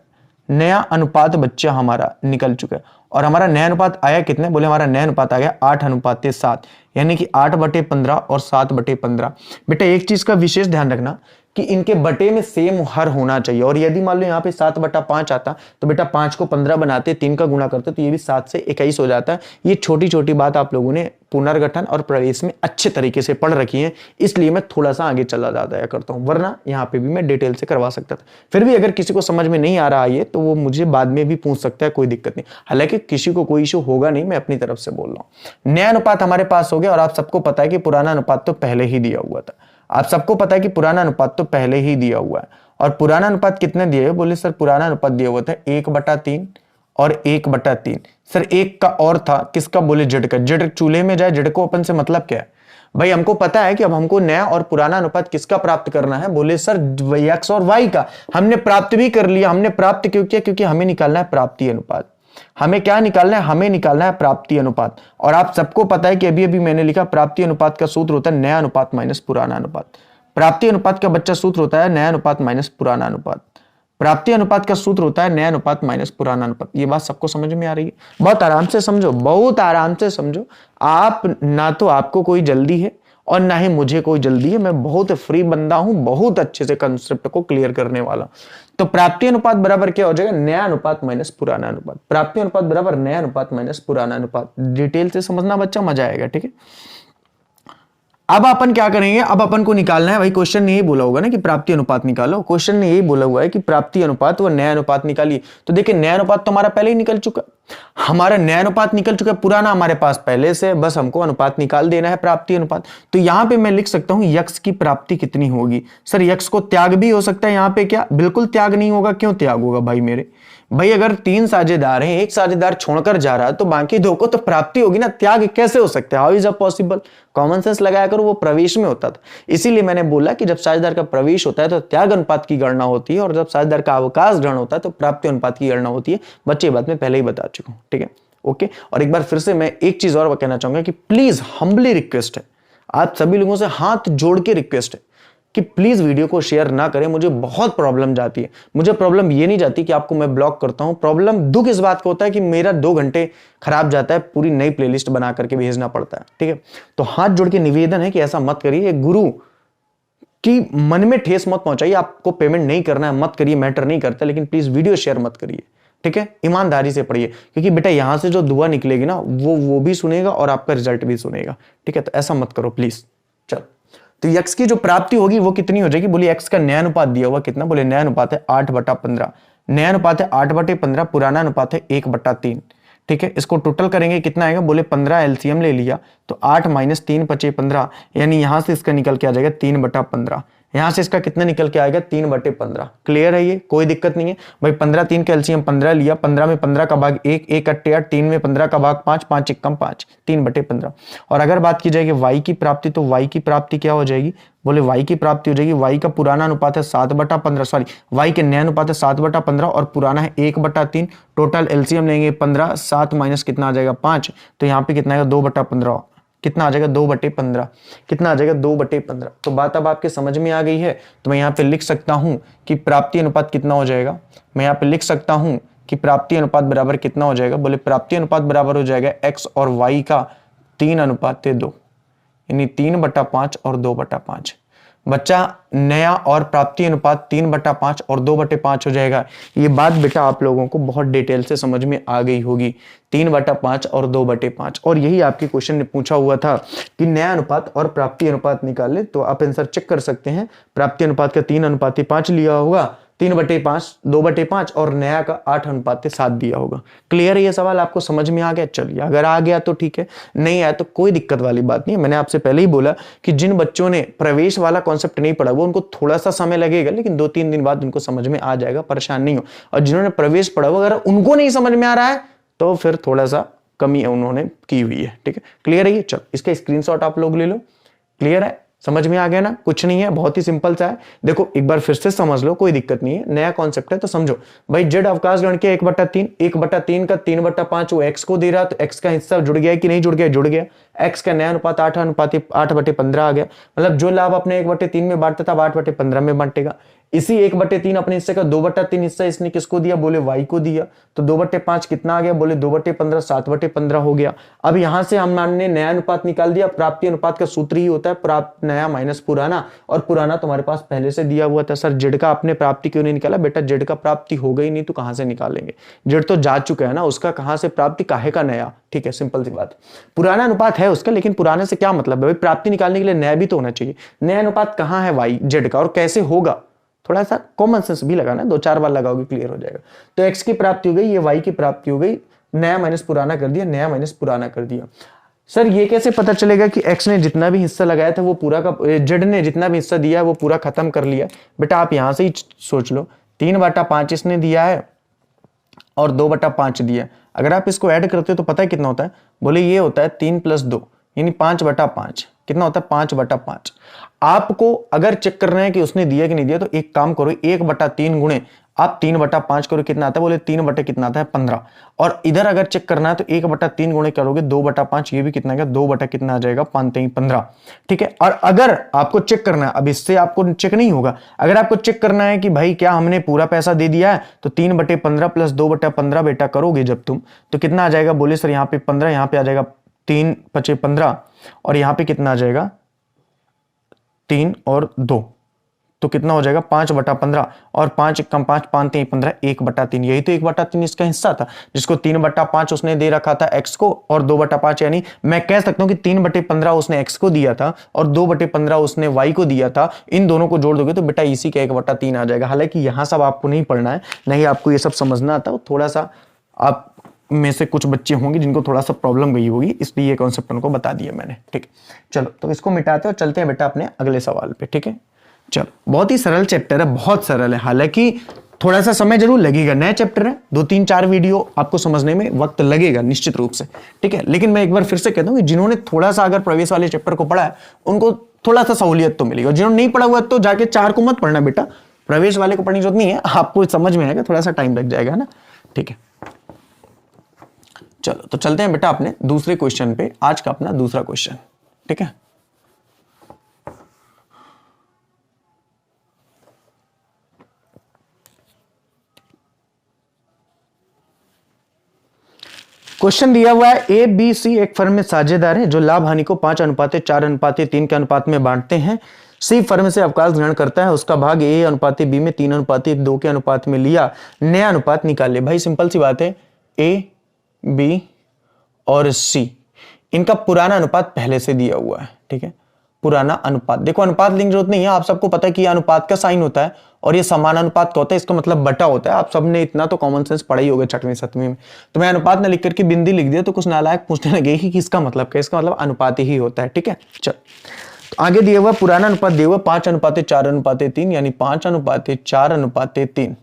नया अनुपात बच्चा हमारा निकल चुका है। और हमारा नया अनुपात आया कितने? बोले हमारा नया अनुपात आ गया 8:7, यानी कि 8/15 और 7/15। बेटा एक चीज का विशेष ध्यान रखना कि इनके बटे में सेम हर होना चाहिए। और यदि मान लो यहाँ पे 7/5 आता तो बेटा 5 को 15 बनाते, 3 का गुणा करते तो ये भी 7 से 21 हो जाता है। ये छोटी छोटी बात आप लोगों ने पुनर्गठन और प्रवेश में अच्छे तरीके से पढ़ रखी है, इसलिए मैं थोड़ा सा आगे चला जाता करता हूं, वरना यहाँ पे भी मैं डिटेल से करवा सकता था। फिर भी अगर किसी को समझ में नहीं आ रहा है तो वो मुझे बाद में भी पूछ सकता है, कोई दिक्कत नहीं। हालांकि किसी को कोई इशू होगा नहीं, मैं अपनी तरफ से बोल रहा हूं। नया अनुपात हमारे पास हो गया, और आप सबको पता है कि पुराना अनुपात तो पहले ही दिया हुआ था। आप सबको पता है कि पुराना अनुपात तो पहले ही दिया हुआ है। और पुराना अनुपात कितने दिए है? बोले सर पुराना अनुपात दिया हुआ था 1/3 और 1/3। सर एक का और था, किसका? बोले जेड का। जेड चूल्हे में जाए, जेड को अपन से मतलब क्या है भाई? हमको पता है कि अब हमको नया और पुराना अनुपात किसका प्राप्त करना है। बोले सर x और y का। हमने प्राप्त भी कर लिया। हमने प्राप्त क्यों किया? क्योंकि हमें निकालना है प्राप्ति अनुपात। हमें क्या निकालना है? हमें निकालना है प्राप्ति अनुपात। और आप सबको पता है कि अभी अभी मैंने लिखा प्राप्ति अनुपात का सूत्र होता है नया अनुपात माइनस पुराना अनुपात। प्राप्ति अनुपात का बच्चा सूत्र होता है नया अनुपात माइनस पुराना अनुपात। प्राप्ति अनुपात का सूत्र होता है नया अनुपात माइनस पुराना अनुपात। ये बात सबको समझ में आ रही है? बहुत आराम से समझो, बहुत आराम से समझो। आप ना तो आपको कोई जल्दी है और ना ही मुझे कोई जल्दी है, मैं बहुत फ्री बंदा हूं, बहुत अच्छे से कंसेप्ट को क्लियर करने वाला। तो प्राप्ति अनुपात बराबर क्या हो जाएगा, नया अनुपात माइनस पुराना अनुपात। प्राप्ति अनुपात बराबर नया अनुपात माइनस पुराना अनुपात। डिटेल से समझना बच्चा, मजा आएगा, ठीक है। अब अपन क्या करेंगे, अब अपन को निकालना है, भाई क्वेश्चन ने यही बोला होगा ना कि प्राप्ति अनुपात निकालो, क्वेश्चन ने यही बोला हुआ है कि प्राप्ति अनुपात व नया अनुपात निकालिए। तो देखिए नया अनुपात तो हमारा पहले ही निकल चुका, हमारा नया अनुपात निकल चुका है, पुराना हमारे पास पहले से, बस हमको अनुपात निकाल देना है, प्राप्ति अनुपात। तो यहां पे मैं लिख सकता हूं यक्स की प्राप्ति कितनी होगी। सर यक्स को त्याग भी हो सकता है, यहां पे क्या बिल्कुल त्याग नहीं होगा, क्यों त्याग होगा भाई मेरे भाई, अगर 3 साझेदार हैं, एक साझेदार छोड़कर जा रहा है तो बाकी 2 को तो प्राप्ति होगी ना, त्याग कैसे हो सकता है, how is a possible. Common sense लगाया करो, वो प्रवेश में होता था, इसीलिए मैंने बोला कि जब साझेदार का प्रवेश होता है तो त्याग अनुपात की गणना होती है, और जब साझेदार का अवकाश ग्रहण होता है तो प्राप्ति अनुपात की गणना होती है। बच्चे ये बात मैं पहले ही बता चुका हूं, ठीक है, ओके। और एक बार फिर से मैं एक चीज और कहना चाहूंगा कि प्लीज हम्बली रिक्वेस्ट है, आप सभी लोगों से हाथ जोड़ के रिक्वेस्ट है कि प्लीज वीडियो को शेयर ना करें, मुझे बहुत प्रॉब्लम जाती है। मुझे प्रॉब्लम ये नहीं जाती कि आपको मैं ब्लॉक करता हूं, प्रॉब्लम दुख इस बात का होता है कि मेरा 2 घंटे खराब जाता है, पूरी नई प्लेलिस्ट बना करके भेजना पड़ता है, ठीक है। तो हाथ जोड़ के निवेदन है कि ऐसा मत करिए, गुरु की मन में ठेस मत पहुंचाइए। आपको पेमेंट नहीं करना है मत करिए, मैटर नहीं करता, लेकिन प्लीज वीडियो शेयर मत करिए, ठीक है। ईमानदारी से पढ़िए, क्योंकि बेटा यहां से जो दुआ निकलेगी ना वो भी सुनेगा और आपका रिजल्ट भी सुनेगा, ठीक है। तो ऐसा मत करो प्लीज। चलो, तो यक्स की जो प्राप्ति होगी वो कितनी हो जाएगी, बोलिए एक्स का नया अनुपात दिया हुआ कितना, बोले नया अनुपात है 8/15, नया अनुपात है 8/15, पुराना अनुपात है 1/3, ठीक है। इसको टोटल करेंगे कितना आएगा, बोले 15 एलसीएम ले लिया तो 8 - 3 = 15, यानी यहां से इसका निकल के आ जाएगा 3/15, यहां से इसका कितना निकल के आएगा 3/15। क्लियर है, ये कोई दिक्कत नहीं है भाई। 15 3 का एलसीएम 15 लिया, 15 में 15 का भाग 1, 1 × 8, 3 में 15 का भाग 5, 5 × 5, 3/15। और अगर बात की जाएगी y की प्राप्ति, तो y की प्राप्ति क्या हो जाएगी, बोले y की प्राप्ति हो जाएगी, y का पुराना अनुपात है 7/15, सॉरी y के नया अनुपात है 7/15 और पुराना है 1/3। टोटल एलसीएम लेंगे 15, 7 माइनस कितना आ जाएगा 5, तो यहाँ पे कितना आएगा 2/15, कितना आ जाएगा 2/15, कितना आ जाएगा 2/15। तो बात अब आपके समझ में आ गई है। तो मैं यहाँ पे लिख सकता हूं कि प्राप्ति अनुपात कितना हो जाएगा, मैं यहाँ पे लिख सकता हूं कि प्राप्ति अनुपात बराबर कितना हो जाएगा, बोले प्राप्ति अनुपात बराबर हो जाएगा x और y का 3/2, यानी 3/5 और 2/5। बच्चा नया और प्राप्ति अनुपात 3/5 और 2/5 हो जाएगा। ये बात बेटा आप लोगों को बहुत डिटेल से समझ में आ गई होगी, 3/5 और 2/5। और यही आपके क्वेश्चन ने पूछा हुआ था कि नया अनुपात और प्राप्ति अनुपात निकाले, तो आप आंसर चेक कर सकते हैं। प्राप्ति अनुपात का 3/5 लिया होगा, 3/5, 2/5 और नया का 8/7 दिया होगा। क्लियर है ये सवाल, आपको समझ में आ गया। चलिए, अगर आ गया तो ठीक है, नहीं आया तो कोई दिक्कत वाली बात नहीं है। मैंने आपसे पहले ही बोला कि जिन बच्चों ने प्रवेश वाला कॉन्सेप्ट नहीं पढ़ा वो उनको थोड़ा सा समय लगेगा, लेकिन 2-3 दिन बाद उनको समझ में आ जाएगा, परेशान नहीं हो। और जिन्होंने प्रवेश पढ़ा अगर उनको नहीं समझ में आ रहा है तो फिर थोड़ा सा कमी उन्होंने की हुई है, ठीक है। क्लियर है ये, चलो इसका स्क्रीनशॉट आप लोग ले लो। क्लियर है, समझ में आ गया ना, कुछ नहीं है, बहुत ही सिंपल सा है। देखो एक बार फिर से समझ लो, कोई दिक्कत नहीं है, नया कॉन्सेप्ट है तो समझो भाई। जेड अवकाश गण के 1/3, 1/3 का 3/5 वो एक्स को दे रहा, तो एक्स का हिस्सा जुड़ गया कि नहीं जुड़ गया, जुड़ गया। एक्स का नया अनुपात 8/15 आ गया, मतलब जो लाभ अपने 1/3 में बांटता था 8/15 में बांटेगा। इसी 1/3 अपने हिस्से का 2/3 हिस्सा इसने किसको दिया, बोले y को दिया, तो 2/5 कितना आ गया, बोले 2/15, 7/15 हो गया। अब यहां से हमने नया अनुपात निकाल दिया। प्राप्ति अनुपात का सूत्र ही होता है प्राप्त नया माइनस पुराना, और पुराना तुम्हारे पास पहले से दिया हुआ था। सर जेड का आपने प्राप्ति क्यों नहीं निकाला, बेटा जेड का प्राप्ति हो गई नहीं तो कहां से निकालेंगे, जेड तो जा चुका है ना, उसका कहां से प्राप्ति, काहे का नया, ठीक है, सिंपल सी बात। पुराना अनुपात है उसका, लेकिन पुराने से क्या मतलब है भाई, प्राप्ति निकालने के लिए नया भी तो होना चाहिए। नया अनुपात कहां है y जेड का, और कैसे होगा, थोड़ा सा कॉमन सेंस भी लगाना, 2-4 बार लगाओगे क्लियर हो जाएगा। तो x की प्राप्ति हो गई, ये y की प्राप्ति हो गई, नया माइनस पुराना कर दिया, नया माइनस पुराना कर दिया। सर ये कैसे पता चलेगा कि x ने जितना भी हिस्सा लगाया था वो पूरा का, z ने जितना भी हिस्सा दिया है वो पूरा खत्म कर लिया। बेटा आप यहां से ही सोच लो, 3/5 इसने दिया है और 2/5 दिया। अगर आप इसको ऐड करते हो तो पता है कितना होता है, बोले ये होता है 3 + 2 यानी 5/5। कितना होता है 5/5। आपको अगर चेक करना है कि उसने दिया कि नहीं दिया, तो एक काम करो, 1/3 गुणे आप 3/5 करो, कितना आता है, बोले 3 कितना आता है 15। और इधर अगर चेक करना है तो 1/3 गुणे करोगे 2/5, ये भी कितना आएगा 2 कितना आ जाएगा 5-15, ठीक है। और अगर आपको चेक करना है, अब इससे आपको चेक नहीं होगा, अगर आपको चेक करना है कि भाई क्या हमने पूरा पैसा दे दिया है, तो 3/15 + 2/15 बेटा करोगे जब तुम, तो कितना आ जाएगा, बोले सर यहाँ पे 15, यहाँ पे आ जाएगा 3 × 5 = 15, और यहाँ पे कितना आ जाएगा 3 और 2, तो कितना हो जाएगा 5/15, और 5 कम 5 5 3 15, 1/3। यही तो 1/3 इसका हिस्सा था, जिसको 3/5 उसने दे रखा था x को, और 2/5, यानी मैं कह सकता हूं कि 3/15 उसने x को दिया था और 2/15 उसने y को दिया था। इन दोनों को जोड़ दोगे तो बेटा इसी का 1/3 आ जाएगा। हालांकि यहां सब आपको नहीं पढ़ना है, नहीं आपको ये सब समझना आता, थोड़ा सा आप में से कुछ बच्चे होंगे जिनको थोड़ा सा प्रॉब्लम गई होगी, इसलिए ये कॉन्सेप्ट उनको बता दिया मैंने। ठीक, चलो तो इसको मिटाते और चलते हैं बेटा अपने अगले सवाल पे। ठीक है, चलो, बहुत ही सरल चैप्टर है, बहुत सरल है, हालांकि थोड़ा सा समय जरूर लगेगा, नया चैप्टर है, 2-3-4 वीडियो आपको समझने में वक्त लगेगा निश्चित रूप से। ठीक है, लेकिन मैं एक बार फिर से कहता हूं कि जिन्होंने थोड़ा सा अगर प्रवेश वाले चैप्टर को पढ़ा है उनको थोड़ा सा सहूलियत तो मिलेगी, और जिन्होंने नहीं पढ़ा हुआ तो जाके 4 को मत पढ़ना बेटा, प्रवेश वाले को पढ़ने की जरूरत नहीं है, आपको समझ में आएगा, थोड़ा सा टाइम लग जाएगा ना। ठीक है, चलो तो चलते हैं बेटा अपने दूसरे क्वेश्चन पे, आज का अपना दूसरा क्वेश्चन। ठीक है, क्वेश्चन दिया हुआ है ए बी सी एक फर्म में साझेदार है जो लाभ हानि को 5:4:3 के अनुपात में बांटते हैं। सी फर्म से अवकाश ग्रहण करता है, उसका भाग A/B में 3:2 के अनुपात में लिया, नया अनुपात निकाले। भाई सिंपल सी बात है, ए बी और सी इनका पुराना अनुपात पहले से दिया हुआ है। ठीक है, पुराना अनुपात, देखो अनुपात लिखने की जरूरत नहीं है, आप सबको पता है कि अनुपात का साइन होता है और ये समानानुपात का होता है, इसका मतलब बटा होता है। आप सबने इतना तो कॉमन सेंस पढ़ा ही होगा 6वीं 7वीं में। तो मैं अनुपात ना लिख करके बिंदी लिख दिया तो कुछ नालायक पूछने लगे कि इसका मतलब क्या, इसका मतलब अनुपात ही होता है। ठीक है, चल तो आगे दिया हुआ पुराना अनुपात दिया हुआ 5:4:3, यानी 5:4:3।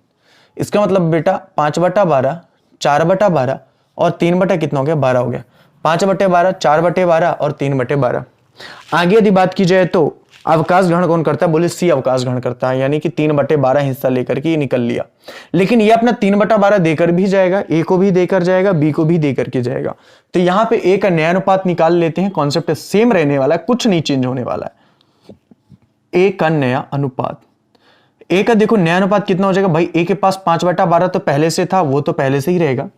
इसका मतलब बेटा 5/12, 4/12 और 3 कितना हो गया, 12 हो गया। 5/12, 4/12 और 3/12। आगे यदि बात की जाए तो अवकाश ग्रहण कौन करता है, बोले सी अवकाश ग्रहण करता है, यानी कि 3/12 हिस्सा लेकर के ये निकल लिया। लेकिन ये अपना 3/12 देकर भी जाएगा, ए को भी देकर जाएगा, बी को भी देकर के जाएगा। तो यहां पे ए का नया अनुपात निकाल लेते हैं, कॉन्सेप्ट सेम रहने वाला है, कुछ नहीं चेंज होने वाला है। ए का नया अनुपात, ए का देखो नया अनुपात कितना हो जाएगा भाई, ए के पास 5/12 तो पहले से था, वो तो पहले से ही रहेगा,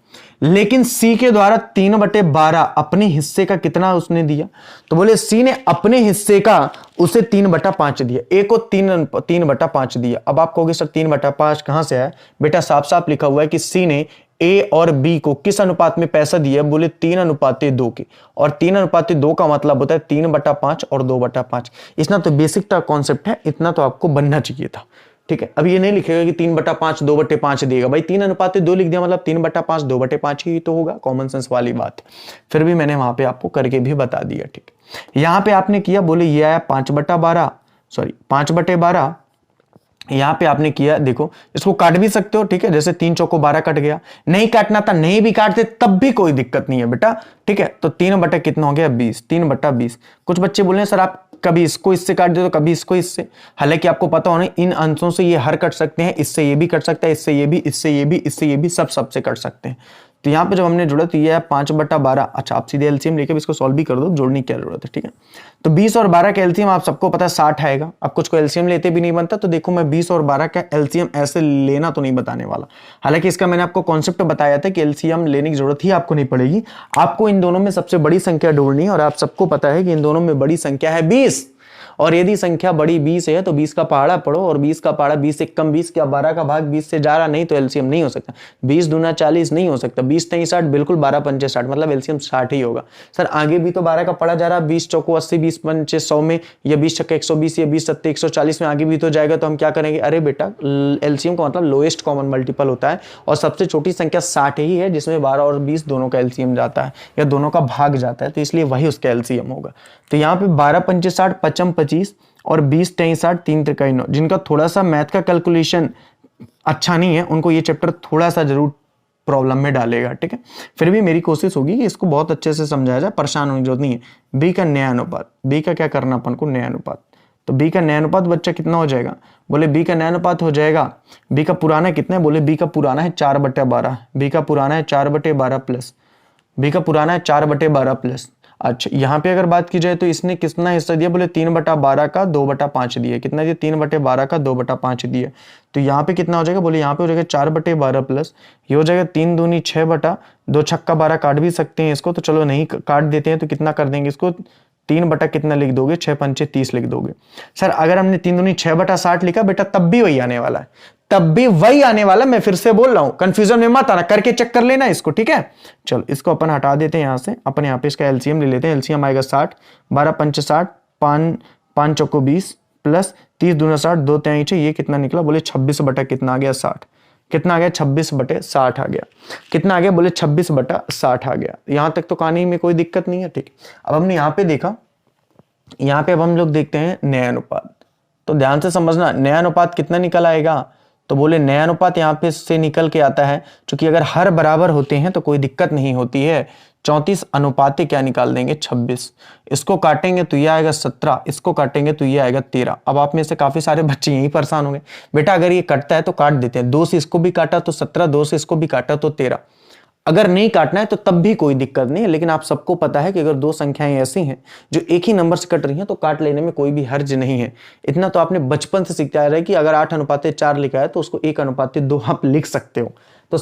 लेकिन सी के द्वारा 3/12 अपने हिस्से का कितना उसने दिया, तो बोले सी ने अपने हिस्से का उसे 3/5 दिया, ए को 3/5 दिया। अब आप कहोगे सर 3/5 कहां से आया, बेटा साफ साफ लिखा हुआ है कि सी ने ए और बी को किस अनुपात में पैसा दिया, बोले 3:2 के, और 3:2 का मतलब होता है 3/5 और 2/5। इतना तो बेसिक का कॉन्सेप्ट है, इतना तो आपको बनना चाहिए था। ठीक है, अब ये नहीं लिखेगा कि 3/5 2/5 देगा, भाई 3:2 लिख दिया मतलब 3/5 2/5 ही तो होगा, कॉमन सेंस वाली बात। फिर भी मैंने वहां पे आपको करके भी बता दिया। ठीक, यहां पे आपने किया, बोले ये आया 5/12, यहां पे आपने किया, देखो इसको काट भी सकते हो। ठीक है, जैसे 3 चौको 12 कट गया, नहीं काटना था नहीं भी काटते तब भी कोई दिक्कत नहीं है बेटा। ठीक है, तो 3 कितना हो गया 20, 3/20। कुछ बच्चे बोले सर आप कभी इसको इससे काट दे तो कभी इसको इससे, हालांकि आपको पता होना इन अंशों से ये हर कट सकते हैं, इससे ये भी कट सकता है, इससे ये भी, इससे ये भी, इससे ये भी, सब सबसे कट सकते हैं। तो यहाँ पे जब हमने जोड़ा तो ये है 5/12। अच्छा, आप सीधे एलसीएम लेके इसको सॉल्व भी कर दो, जोड़ने की क्या जरूरत है। ठीक है, तो 20 और 12 का एलसीएम आप सबको पता है 60 आएगा। अब कुछ को एलसीएम लेते भी नहीं बनता, तो देखो मैं 20 और 12 का एलसीएम ऐसे लेना तो नहीं बताने वाला। हालांकि इसका मैंने आपको कॉन्सेप्ट बताया था कि एलसीएम लेने की जरूरत ही आपको नहीं पड़ेगी, आपको इन दोनों में सबसे बड़ी संख्या ढूंढनी है, और आप सबको पता है कि इन दोनों में बड़ी संख्या है 20, और यदि संख्या बड़ी 20 है तो 20 का पहाड़ा पढ़ो, और 20 का पहाड़ा 20 से कम 20, क्या 12 का भाग 20 से जा रहा, नहीं तो एलसीएम नहीं हो सकता। 20 दूना 40 नहीं हो सकता, 20 नहीं 60, बिल्कुल 12 पंचे 60, मतलब एलसीएम 60 ही होगा। सर आगे भी तो 12 का पढ़ा जा रहा, 20 चौको 80, 20 पंचे 100 में, या 20 छक्के 120, या 20 सत्ते 140 में आगे भी तो जाएगा। तो हम क्या करेंगे, अरे बेटा एलसीएम का मतलब लोएस्ट कॉमन मल्टीपल होता है, और सबसे छोटी संख्या 60 ही है, जिसमें 12 और 20 दोनों का एलसीएम जाता है, या दोनों का भाग जाता है, तो इसलिए वही उसका एलसीएम होगा। तो यहाँ पे 12 पंचे 60, 55 25 और 20 टें 60, 3 त्रिकाई 9। जिनका थोड़ा सा मैथ का कैलकुलेशन अच्छा नहीं है उनको ये चैप्टर थोड़ा सा जरूर प्रॉब्लम में डालेगा। ठीक है, फिर भी मेरी कोशिश होगी कि इसको बहुत अच्छे से समझाया जाए, परेशान होने की जरूरत नहीं है। बी का नया अनुपात, बी का क्या करना अपन को, नया अनुपात। तो बी का नया अनुपात बच्चा कितना हो जाएगा, बोले बी का नया अनुपात हो जाएगा, बी का पुराना कितना है, बोले बी का पुराना है 4/12, बी का पुराना है 4/12 प्लस, बी का पुराना है 4/12 प्लस। अच्छा, यहाँ पे अगर बात की जाए तो इसने कितना हिस्सा दिया, बोले 3/12 का 2/5 दिया, कितना दिया 3/12 का 2/5 दिया। तो यहाँ पे कितना हो जाएगा, बोले यहाँ पे हो जाएगा 4/12 प्लस, ये हो जाएगा 3 दूनी 6/2 छक्का 12 काट भी सकते हैं इसको, तो चलो नहीं काट देते हैं तो कितना कर देंगे इसको 3 बटा कितना लिख दोगे, 6 पंचे 30 लिख दोगे। सर अगर हमने 3 दूनी 6 बटा 60 लिखा बेटा तब भी वही आने वाला है, तब भी वही आने वाला। मैं फिर से बोल रहा हूं, कंफ्यूजन में मत आना, करके चेक कर लेना इसको, ठीक है। चलो इसको अपन हटा देते हैं यहां से, अपन यहां पे इसका एलसीएम ले लेते हैं। एलसीएम आएगा 60, 12 पंचे 60, 5 चौको 20 प्लस 30 दूना 60, 2 तिहाई 6, ये कितना निकला बोले 26 बटा कितना आ गया 60। कितना आ गया 26 बटे 60 आ गया। कितना आ गया बोले 26 बटा 60 आ गया। यहां तक तो कहानी में कोई दिक्कत नहीं है, ठीक। अब हमने यहां पे देखा, यहां पे अब हम लोग देखते हैं नया अनुपात। तो ध्यान से समझना, नया अनुपात कितना निकल आएगा, तो बोले नया अनुपात यहां पे से निकल के आता है, क्योंकि अगर हर बराबर होते हैं तो कोई दिक्कत नहीं होती है। 34 अनुपाते क्या निकाल देंगे 26, इसको काटेंगे तो ये आएगा 17, इसको काटेंगे तो ये आएगा 13। अब आप में से काफी सारे बच्चे यही परेशान होंगे, बेटा अगर ये कटता है तो काट देते हैं, 2 से इसको भी काटा तो 17, 2 से इसको भी काटा तो 13। अगर नहीं काटना है तो तब भी कोई दिक्कत नहीं है, लेकिन आप सबको पता है कि अगर 2 संख्याएं ऐसी हैं जो एक ही नंबर से कट रही हैं तो काट लेने में कोई भी हर्ज नहीं है। इतना तो आपने बचपन से सीखते आ रहे हैं कि अगर 8 अनुपाते 4 लिखा है तो उसको 1 अनुपाते 2 आप लिख सकते हो। तो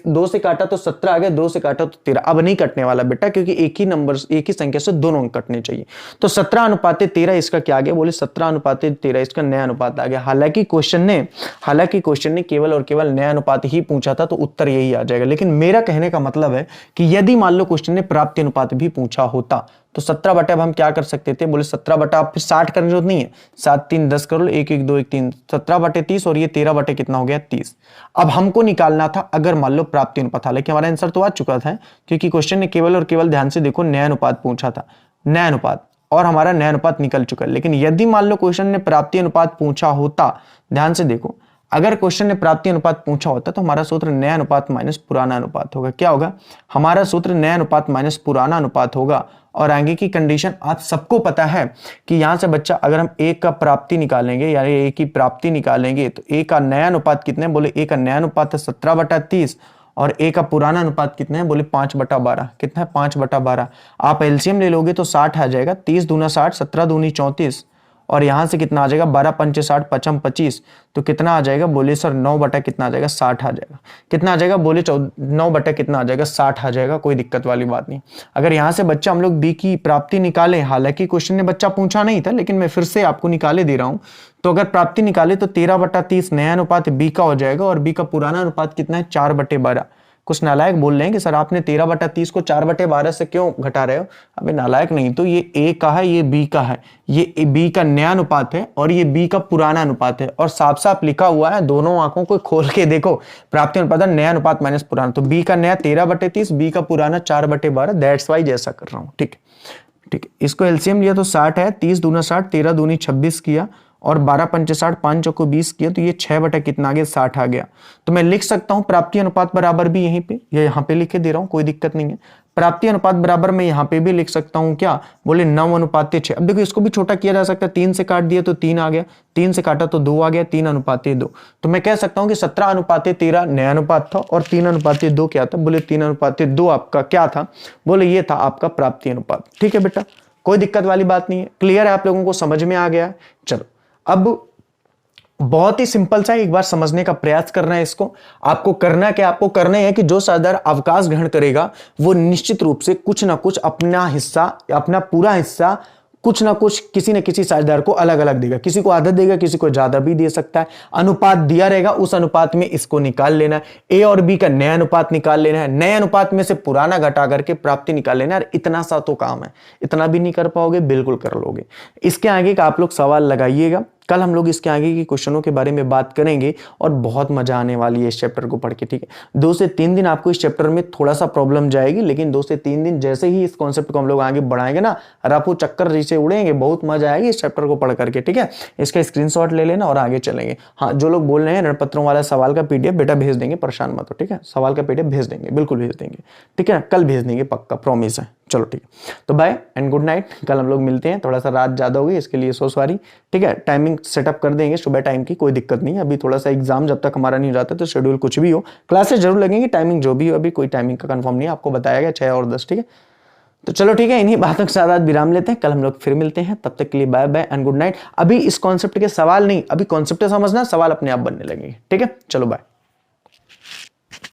2 से काटा तो 17 आ गया, 2 से काटा तो 13। अब नहीं कटने वाला बेटा, क्योंकि एक ही नंबर, एक ही संख्या से दोनों अंक कटने चाहिए। तो 17 अनुपाते 13 इसका क्या आ गया बोले 17 अनुपाते 13 इसका नया अनुपात आ गया। हालांकि क्वेश्चन ने केवल और केवल नया अनुपात ही पूछा था तो उत्तर यही आ जाएगा। लेकिन मेरा कहने का मतलब है कि यदि मान लो क्वेश्चन ने प्राप्ति अनुपात भी पूछा होता तो 17 बटा अब हम क्या कर सकते थे बोले 17 बटा, अब फिर 60 करने की जरूरत नहीं है, 7 3 10 कर लो, 1 1 2 1 3, 17 बटे 30 और ये 13 बटे कितना हो गया 30। अब हमको निकालना था अगर मान लो प्राप्ति अनुपात, हालांकि हमारा आंसर तो आ चुका था क्योंकि क्वेश्चन ने केवल और केवल ध्यान से देखो नया अनुपात पूछा था, नया अनुपात, और हमारा नया अनुपात निकल चुका है। लेकिन यदि मान लो क्वेश्चन ने प्राप्ति अनुपात पूछा होता, ध्यान से देखो, अगर क्वेश्चन ने प्राप्ति अनुपात पूछा होता तो हमारा सूत्र नया अनुपात माइनस पुराना अनुपात होगा। क्या होगा हमारा सूत्र नया अनुपात माइनस पुराना अनुपात होगा। और आगे की कंडीशन आप सबको पता है कि यहां से बच्चा अगर हम एक का प्राप्ति निकालेंगे यानी एक की प्राप्ति निकालेंगे तो एक का नया अनुपात कितने हैं बोले एक का नया अनुपात है 17 बटा 30 और एक का पुराना अनुपात कितना है बोले 5 बटा 12। कितना है 5 बटा 12। आप एलसीएम ले लोगे तो 60 आ जाएगा, 30 दूना 60, 17 दूनी 34 और यहां से कितना आ जाएगा 12 पंचे 60, 55 25, तो कितना आ जाएगा बोले सर 9 बटा कितना आ जाएगा 60 आ जाएगा। कितना आ जाएगा बोले 9 बटा कितना आ जाएगा 60 आ जाएगा। कोई दिक्कत वाली बात नहीं। अगर यहां से बच्चा हम लोग बी की प्राप्ति निकालें, हालांकि क्वेश्चन ने बच्चा पूछा नहीं था लेकिन मैं फिर से आपको निकाले दे रहा हूं, तो अगर प्राप्ति निकाले तो 13 बटा 30 नया अनुपात बी का हो जाएगा और बी का पुराना अनुपात कितना है 4 बटे 12। कुछ नालायक बोल रहे हैं कि सर आपने 13 बटा 30 को 4 बटे 12 से क्यों घटा रहे हो। अबे नालायक नहीं, तो ये ए का है ये बी का है, ये बी का नया अनुपात है और ये बी का पुराना अनुपात है और साफ साफ लिखा हुआ है, दोनों आंखों को खोल के देखो, प्राप्ति अनुपात नया अनुपात माइनस पुराना। तो बी का नया 13 बटे 30, बी का पुराना 4 बटे 12, दैट्स वाई जैसा कर रहा हूं। ठीक ठीक, इसको एलसीएम लिया तो 60 है, 30 दूना 60, 13 दूनी 26 किया और 12 पंचे 60, 5 चौको 20 किया तो ये 6 बटा कितना आ गया 60 आ गया। तो मैं लिख सकता हूं प्राप्ति अनुपात बराबर भी यहीं पे या यहां पे लिख के दे रहा हूं, कोई दिक्कत नहीं है। प्राप्ति अनुपात बराबर मैं यहां पे भी लिख सकता हूं क्या बोले 9 अनुपात 6। अब देखो इसको भी छोटा किया जा सकता है, 3 से काट दिया तो 3 आ गया, 3 से काटा तो 2 आ गया, 3 अनुपात 2। तो मैं कह सकता हूं कि 17 अनुपात 13 नया अनुपात था और 3 अनुपात 2 क्या था बोले 3 अनुपात 2 आपका क्या था बोले ये था आपका प्राप्ति अनुपात। ठीक है बेटा, कोई दिक्कत वाली बात नहीं है, क्लियर है, आप लोगों को समझ में आ गया। चलो अब बहुत ही सिंपल सा एक बार समझने का प्रयास करना है इसको। आपको करना क्या, आपको करना है कि जो साझेदार अवकाश ग्रहण करेगा वो निश्चित रूप से कुछ ना कुछ अपना हिस्सा, अपना पूरा हिस्सा कुछ ना कुछ किसी न किसी साझेदार को अलग अलग देगा। किसी को आधा देगा, किसी को ज्यादा भी दे सकता है। अनुपात दिया रहेगा, उस अनुपात में इसको निकाल लेना है। ए और बी का नया अनुपात निकाल लेना है, नए अनुपात में से पुराना घटा करके प्राप्ति निकाल लेना है। और इतना सा तो काम है, इतना भी नहीं कर पाओगे बिल्कुल कर लोगे। इसके आगे का आप लोग सवाल लगाइएगा, कल हम लोग इसके आगे के क्वेश्चनों के बारे में बात करेंगे और बहुत मजा आने वाली है इस चैप्टर को पढ़ के। ठीक है, 2 से 3 दिन आपको इस चैप्टर में थोड़ा सा प्रॉब्लम जाएगी, लेकिन 2 से 3 दिन जैसे ही इस कॉन्सेप्ट को हम लोग आगे बढ़ाएंगे ना, रफू चक्कर जैसे उड़ेंगे, बहुत मजा आएगी इस चैप्टर को पढ़ करके। ठीक है, इसका स्क्रीनशॉट ले लेना और आगे चलेंगे। हाँ, जो लोग बोल रहे हैं रणपत्रों वाला सवाल का पीडीएफ बेटा भेज देंगे, परेशान मत हो। ठीक है, सवाल का पीडीएफ भेज देंगे, बिल्कुल भेज देंगे। ठीक है, कल भेज देंगे पक्का, प्रॉमिस है। चलो ठीक है, तो बाय एंड गुड नाइट। कल हम लोग मिलते हैं, थोड़ा सा रात ज्यादा होगी इसके लिए सो सॉरी। ठीक है, टाइमिंग सेटअप कर देंगे सुबह टाइम की, कोई दिक्कत नहीं है। अभी थोड़ा सा एग्जाम जब तक हमारा नहीं जाता तो शेड्यूल कुछ भी हो, क्लासेस जरूर लगेंगी, टाइमिंग जो भी हो अभी कोई टाइमिंग का कंफर्म नहीं है, आपको बताया गया 6 और 10। ठीक है, तो चलो ठीक है, इन्हीं बातों के साथ आज विराम लेते हैं, कल हम लोग फिर मिलते हैं, तब तक के लिए bye bye and good night. अभी इस कॉन्सेप्ट के सवाल नहीं, अभी कॉन्सेप्ट समझना, सवाल अपने आप बनने लगेंगे। ठीक है, चलो बाय।